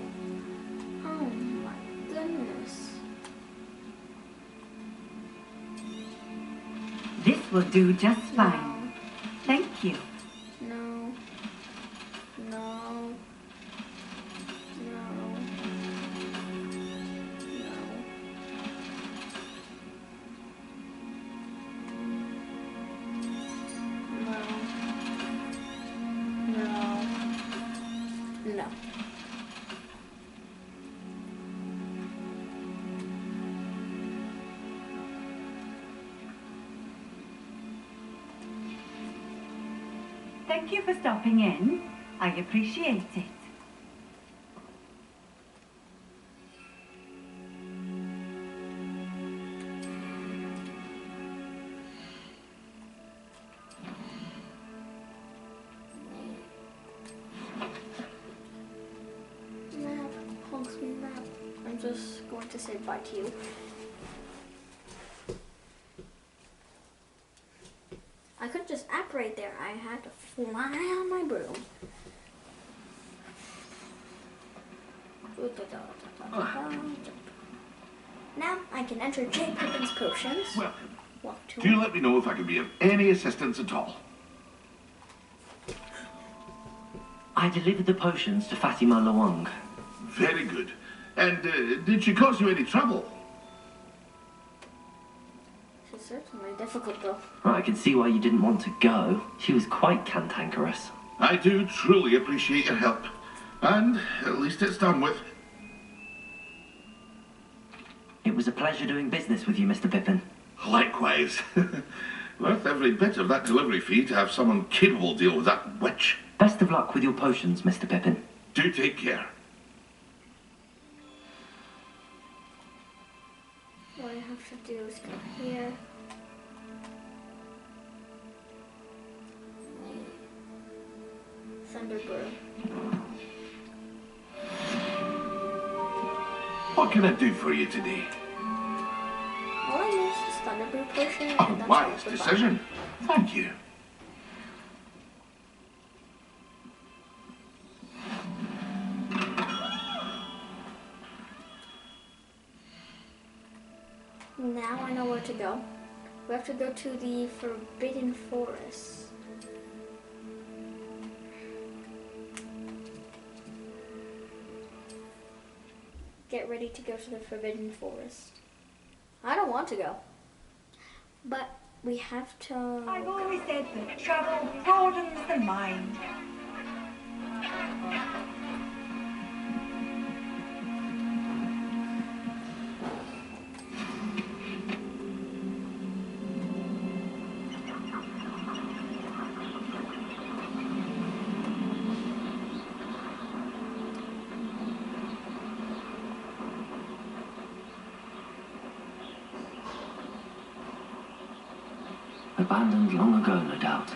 Oh my goodness. This will do just fine. No. Thank you. No. No. No. No. Thank you for stopping in. I appreciate it. Map. Hogsmeade map. I'm just going to say bye to you. I could just apparate there. I had to fly on my broom. Now I can enter J. Pippin's potions. Welcome. Walk to Do let me know if I can be of any assistance at all. I delivered the potions to Fatima Lawang. Very good. And did she cause you any trouble? She's certainly difficult though. I can see why you didn't want to go. She was quite cantankerous. I do truly appreciate your help. And at least it's done with. It was a pleasure doing business with you, Mr. Pippin. Likewise. Worth every bit of that delivery fee to have someone capable deal with that witch. Best of luck with your potions, Mr. Pippin. Do take care. What I have to do is go here. Thunderbird. What can I do for you today? All I use is Thunderbird potion. A And that's wise all the decision. Thank you. Now I know where to go. We have to go to the Forbidden Forest. Get ready to go to the Forbidden Forest. I don't want to go. But we have to... I've always said that travel broadens the mind. Abandoned long ago, no doubt.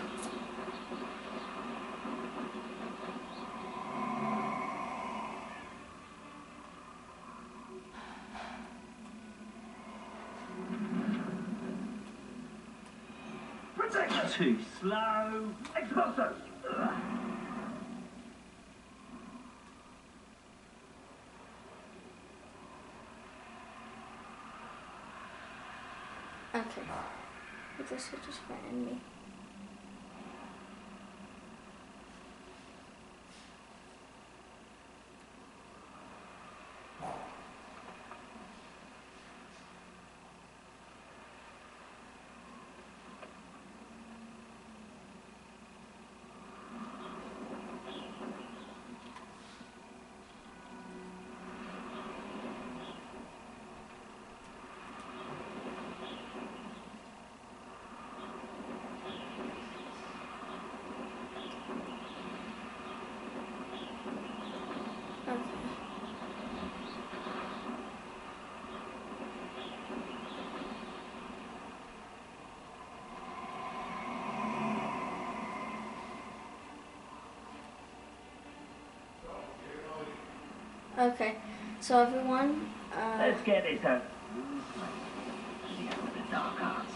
Too slow. Expulso. Okay. This will just frighten me. Okay, so everyone, Let's get this out. With the dark arts.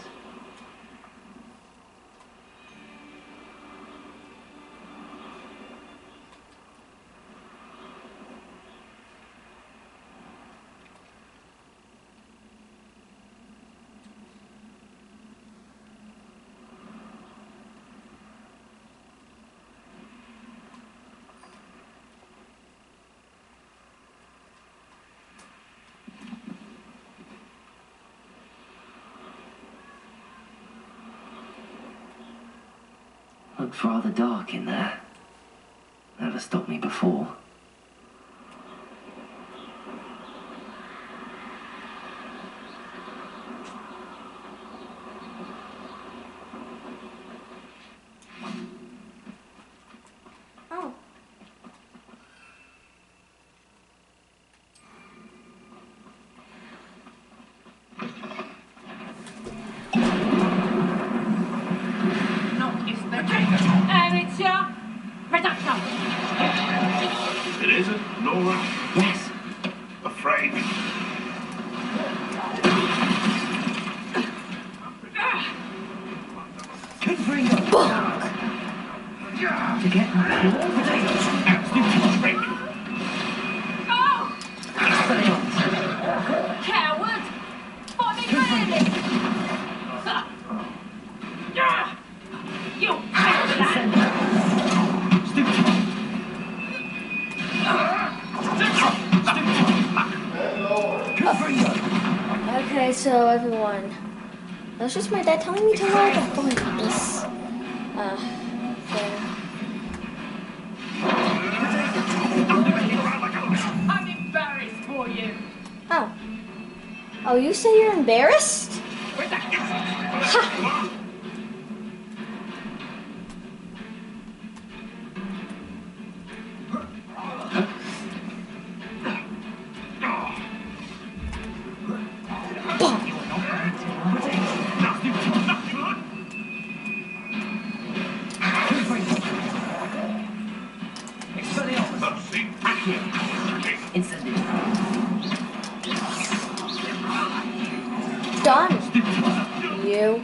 Looked rather dark in there. Never stopped me before. oh. Amateur production. It isn't, Nora. Yes. Afraid. To get my potatoes. Coward! What are you really? You bastard! Okay, so everyone, that was just my dad telling me to load the phone with this. I'm embarrassed for you. Oh. Oh, you say you're embarrassed? Ha! Done. You.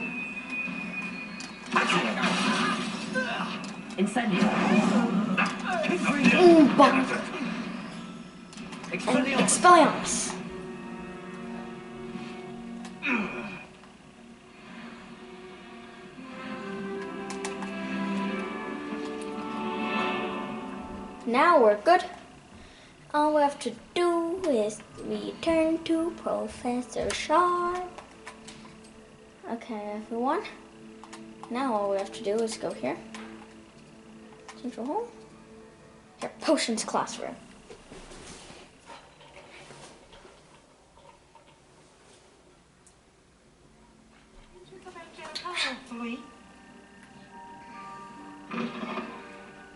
Incendio. Bomb. Expelliarmus. Now we're good. All we have to do is return to Professor Sharp. Okay, everyone. Now all we have to do is go here. Central hall. Here, potions classroom.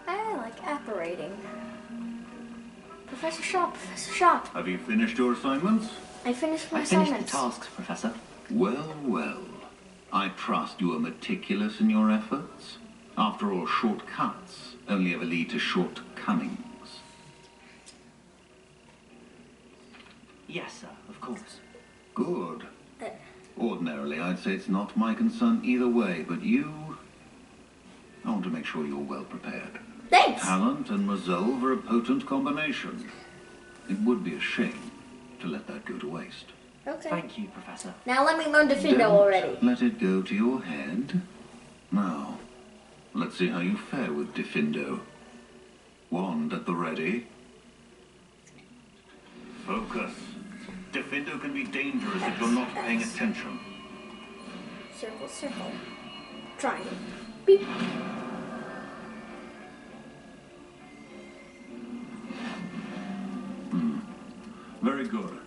I like apparating. Professor Sharp, Professor Sharp. Have you finished your assignments? I finished my I finished the assignments. tasks, Professor. Well, well. I trust you are meticulous in your efforts. After all, shortcuts only ever lead to shortcomings. Yes, sir, of course. Good. Ordinarily, I'd say it's not my concern either way, but I want to make sure you're well prepared. Thanks. Talent and resolve are a potent combination. It would be a shame to let that go to waste. Okay. Thank you, Professor. Now let me learn Defendo Don't already. let it go to your head. Now, let's see how you fare with Defendo. Wand at the ready. Focus. Defendo can be dangerous if you're not paying attention. Circle, circle. Triangle. Beep. Very good.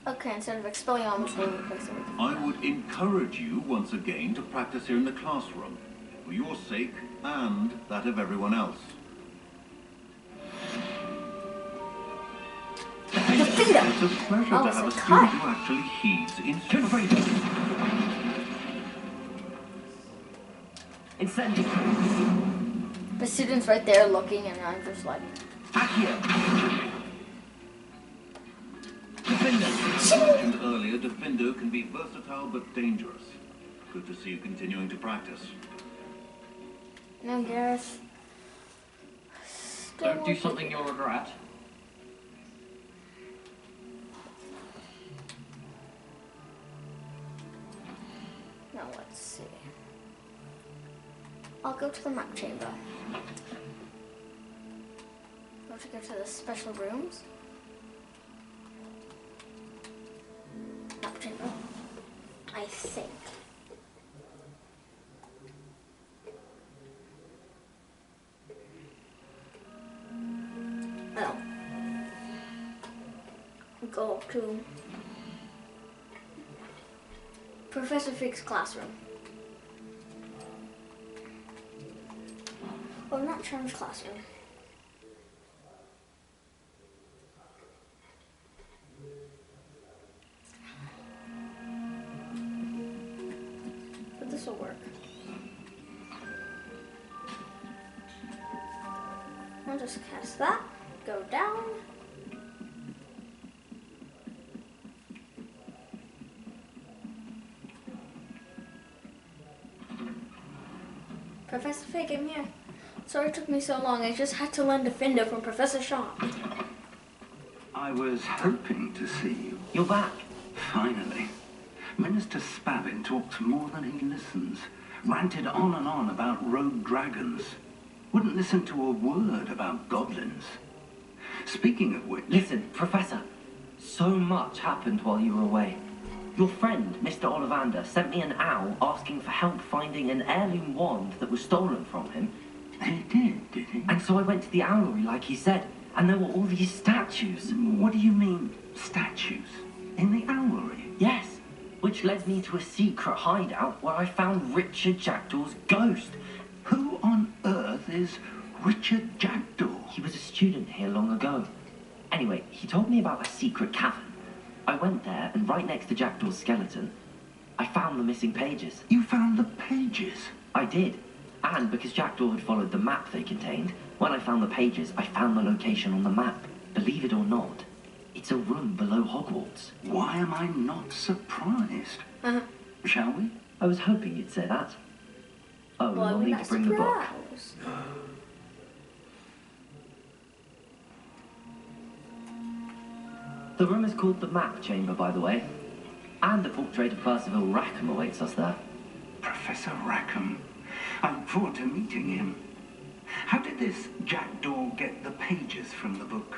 Okay, instead of Expelliarmus, we'll replace it with... I would encourage you once again to practice here in the classroom, for your sake and that of everyone else. Defendo! It's a pleasure Oh, to it's have a a student cut. who actually heeds instruction. Incendio. The student's right there looking, and I'm just like... Accio. mentioned earlier, Defendo can be versatile but dangerous. Good to see you continuing to practice. No, Gareth. Don't do something you'll regret. Now let's see. I'll go to the map chamber. I want to go to the special rooms. Map chamber. I think. Oh. Go to Professor Fig's classroom. Oh, not Charm's classroom. But this will work. I'll just cast that, go down. Professor Fig, I'm here. Sorry it took me so long. I just had to learn Defender from Professor Shaw. I was hoping to see you. You're back. Finally. Minister Spavin talks more than he listens. Ranted on and on about rogue dragons. Wouldn't listen to a word about goblins. Speaking of which... Listen, Professor. So much happened while you were away. Your friend, Mr. Ollivander, sent me an owl asking for help finding an heirloom wand that was stolen from him. He did he? And so I went to the owlery like he said, and there were all these statues. What do you mean, statues? In the owlery? Yes, which led me to a secret hideout where I found Richard Jackdaw's ghost. Who on earth is Richard Jackdaw? He was a student here long ago. Anyway, he told me about a secret cavern. I went there, and right next to Jackdaw's skeleton, I found the missing pages. You found the pages? I did. And because Jackdaw had followed the map they contained, when I found the pages, I found the location on the map. Believe it or not, it's a room below Hogwarts. Why am I not surprised? Shall we? I was hoping you'd say that. Oh, Well, we'll need to bring the book. The room is called the Map Chamber, by the way. And a portrait of Percival Rackham awaits us there. Professor Rackham. I look forward to meeting him. How did this Jackdaw get the pages from the book?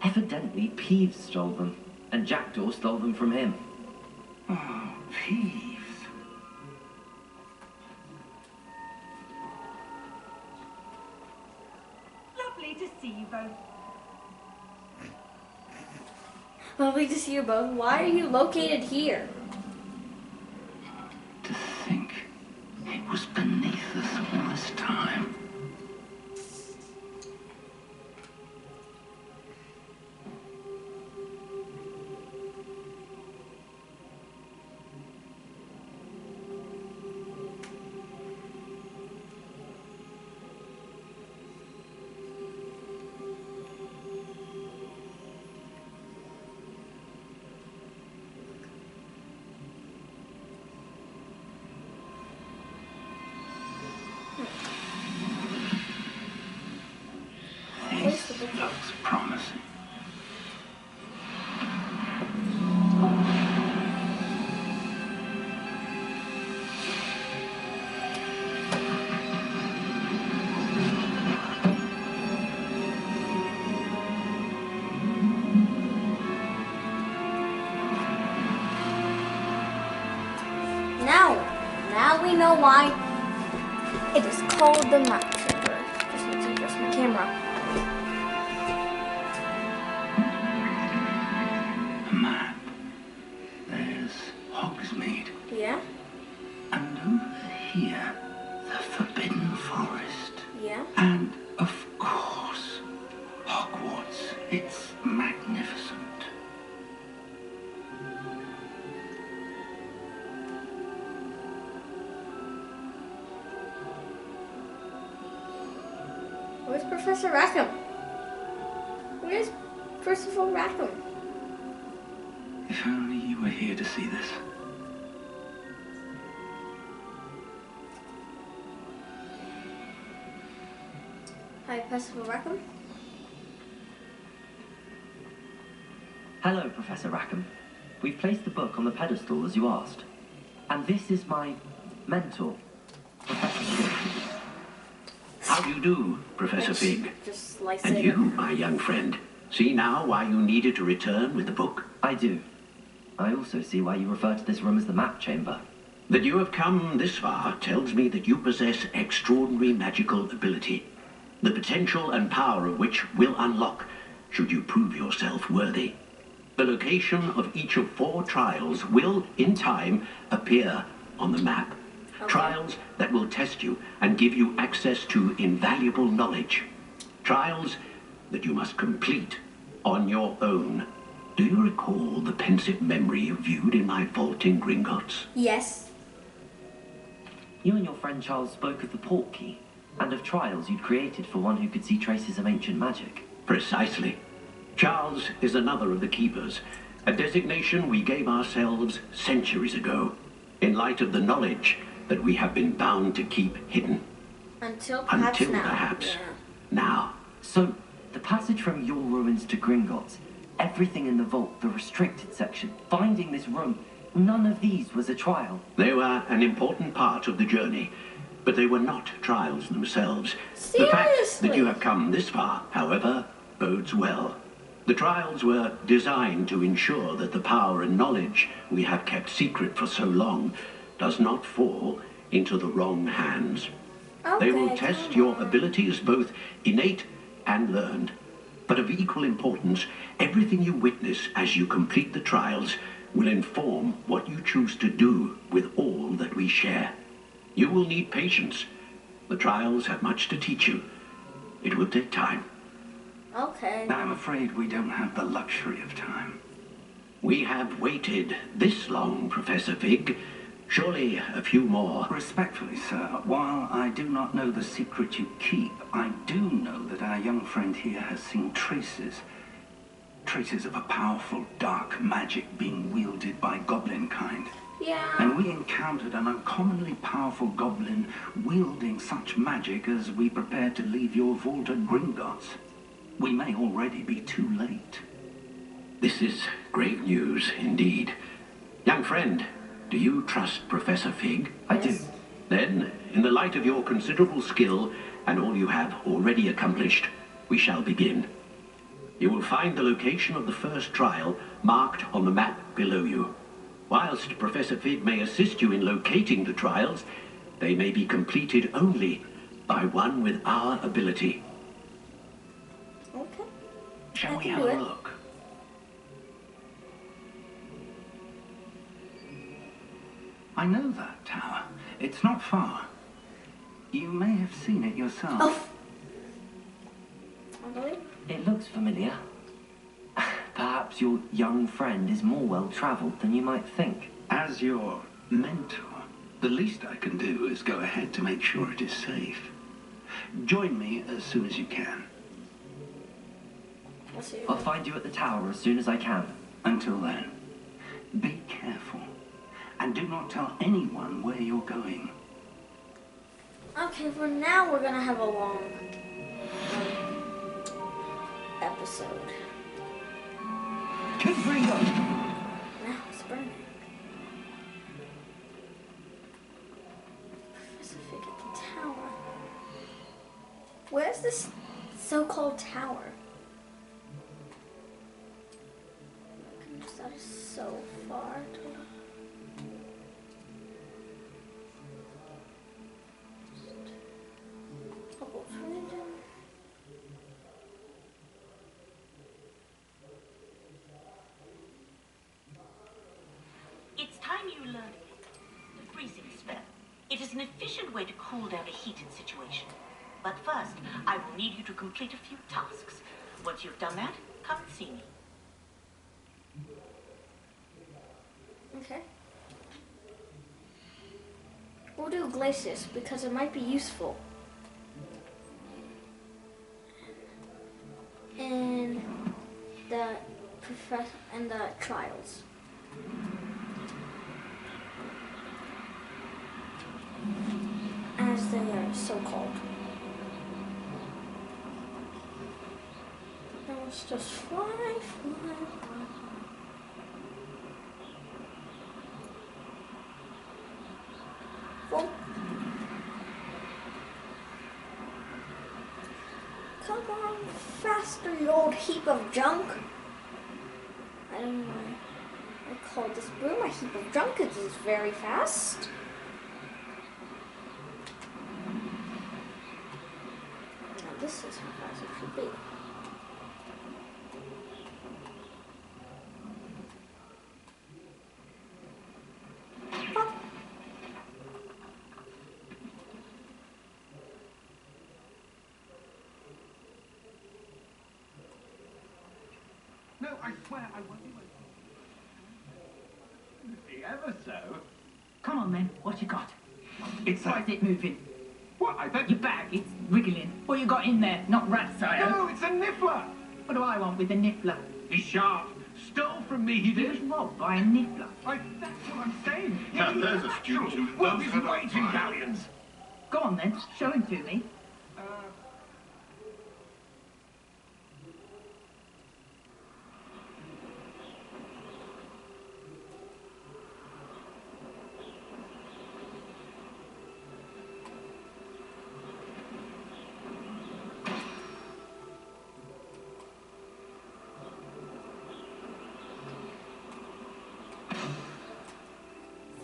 Evidently, Peeves stole them, and Jackdaw stole them from him. Oh, Peeves. Lovely to see you both. Lovely to see you both. Why are you located here? To think it was beneath us all this time. This looks promising. Now we know why it is called the Map Chamber. Just need to adjust my camera. A map. There's Hogsmeade. Yeah? And over here, the Forbidden Forest. Yeah? And, of course, Hogwarts. It's magnificent. Where's Professor Rackham? Where's Percival Rackham? If only you were here to see this. Hi, Percival Rackham. Hello, Professor Rackham. We've placed the book on the pedestal as you asked. And this is my mentor, Professor Fig. How do you do, Professor Fig? Just slice And it. you, my young friend, see now why you needed to return with the book? I do. I also see why you refer to this room as the map chamber. That you have come this far tells me that you possess extraordinary magical ability, the potential and power of which will unlock should you prove yourself worthy. The location of each of 4 trials will, in time, appear on the map. Okay. Trials that will test you and give you access to invaluable knowledge. Trials that you must complete on your own. Do you recall the pensive memory you viewed in my vault in Gringotts? Yes. You and your friend Charles spoke of the port key, and of trials you'd created for one who could see traces of ancient magic. Precisely. Charles is another of the keepers, a designation we gave ourselves centuries ago, in light of the knowledge that we have been bound to keep hidden. Until perhaps Until now. perhaps Yeah. now. So, the passage from your ruins to Gringotts, everything in the vault, the restricted section, finding this room, none of these was a trial. They were an important part of the journey, but they were not trials themselves. The fact that Seriously? you have come this far, however, bodes well. The trials were designed to ensure that the power and knowledge we have kept secret for so long does not fall into the wrong hands. Okay, They will test come your on. abilities, both innate and learned. But of equal importance, everything you witness as you complete the trials will inform what you choose to do with all that we share. You will need patience. The trials have much to teach you. It will take time. Okay. I'm afraid we don't have the luxury of time. We have waited this long, Professor Fig. Surely a few more. Respectfully, sir, while I do not know the secret you keep, I do know that our young friend here has seen traces of a powerful dark magic being wielded by goblin kind. Yeah. And we encountered an uncommonly powerful goblin wielding such magic as we prepared to leave your vault at Gringotts. We may already be too late. This is great news indeed. Young friend, do you trust Professor Fig? I do. Then, in the light of your considerable skill and all you have already accomplished, we shall begin. You will find the location of the first trial marked on the map below you. Whilst Professor Fig may assist you in locating the trials, they may be completed only by one with our ability. Okay. Shall I we can have do a it. look? I know that tower. It's not far. You may have seen it yourself. Oh. Really? It looks familiar. Perhaps your young friend is more well-travelled than you might think. As your mentor, the least I can do is go ahead to make sure it is safe. Join me as soon as you can. I'll see you. I'll find you at the tower as soon as I can. Until then, be careful. And do not tell anyone where you're going. Okay, for now we're gonna have a long episode. Confringo! Now it's burning. Professor Fig at the tower. Where's this so-called tower? Goodness, that is so far. It's time you learned it. The freezing spell. It is an efficient way to cool down a heated situation. But first, I will need you to complete a few tasks. Once you've done that, come and see me. Okay. We'll do Glacis because it might be useful. And the trials. As they are so called. Now let's just fly, fly, fly. Whoa. Come on, faster, you old heap of junk. I don't know why I call this broom a heap of junk. It is very fast. Now this is how fast it should be. No, I swear I won't do it. Ever so. Come on then, what you got? It's Why is it moving? What? I bet Your bag, it's wriggling. What you got in there? Not rat sire. No, it's a niffler. What do I want with a niffler? He's sharp. Stole from me, he He was did. robbed by a niffler. That's what I'm saying. Now, there's a student who Well, loves his her waging fire. galleons. Go on then, show him to me.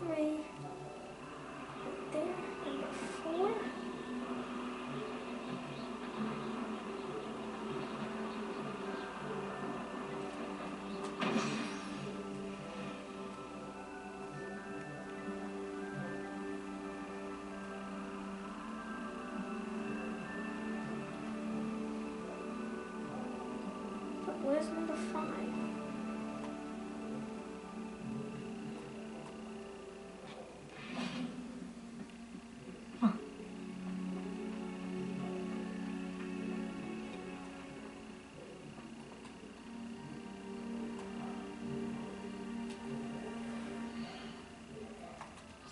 Three. Right there. Number 4. But where's number 5?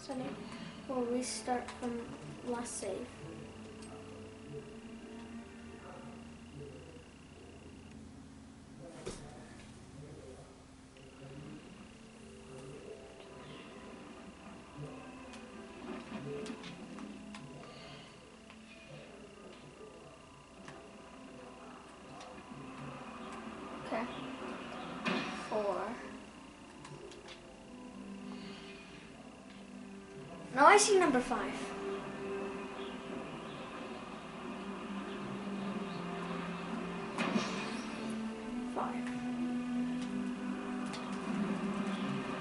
So now we'll restart from last save. Okay. 4. Now I see number 5.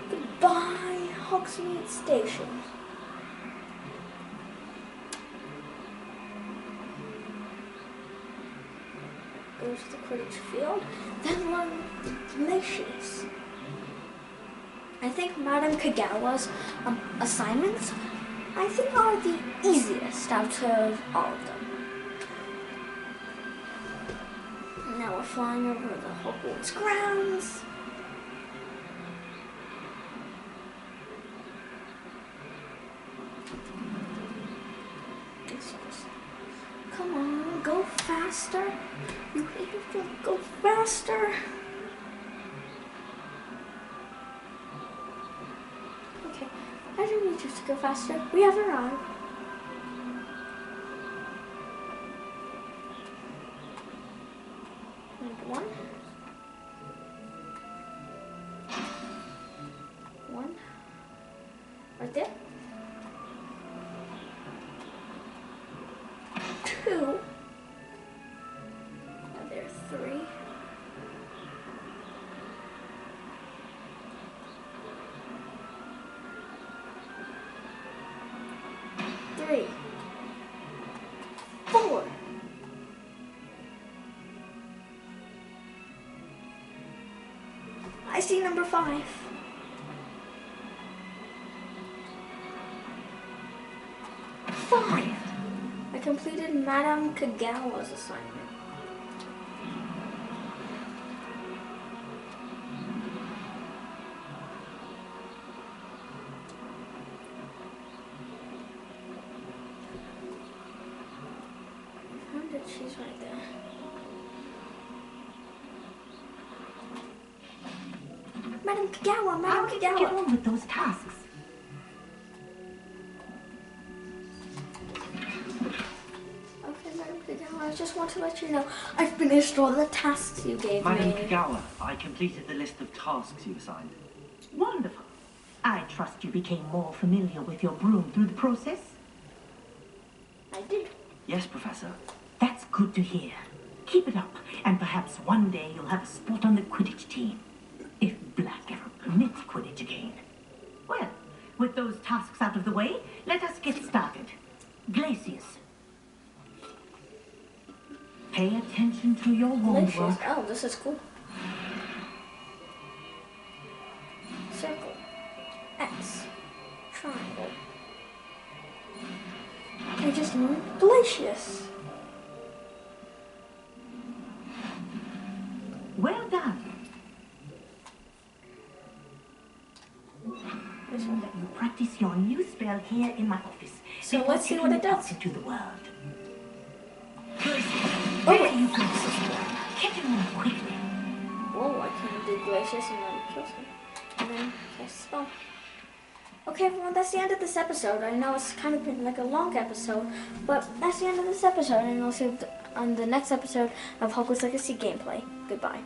Goodbye, Hogsmeade Station. Goes to the Quidditch field, then learn Glacius. I think Madame Kagawa's assignments, I think, are the easiest out of all of them. Now we're flying over the Hogwarts grounds. Come on, go faster. You have to go faster. Okay, I don't need you to go faster. We have arrived. And 1. 1. Right there. 2. And there, 3. 3. 4. I see number 5. 5. I completed Madame Kagawa's assignment. She's right there. Madam Kagawa, Madam Kagawa. Get on with those tasks. Okay, Madam Kagawa, I just want to let you know I finished all the tasks you gave Madam me. Kagawa, I completed the list of tasks you assigned. Wonderful. I trust you became more familiar with your broom through the process? I did. Yes, Professor. That's good to hear. Keep it up, and perhaps one day you'll have a spot on the Quidditch team. If Black ever permits Quidditch again. Well, with those tasks out of the way, let us get started. Glacius. Pay attention to your homework. Oh, this is cool. Circle. X. Triangle. I just learned Glacius. Well done. This one. Let you practice your new spell here in my office. So before let's see taking what it out does. into the world. Oh, You go. Get him more quickly. whoa, I can do Glacius and then kill him. And then cast a spell. Okay, everyone, that's the end of this episode. I know it's kind of been like a long episode, but that's the end of this episode, and I'll see you on the next episode of Hogwarts Legacy gameplay. Goodbye.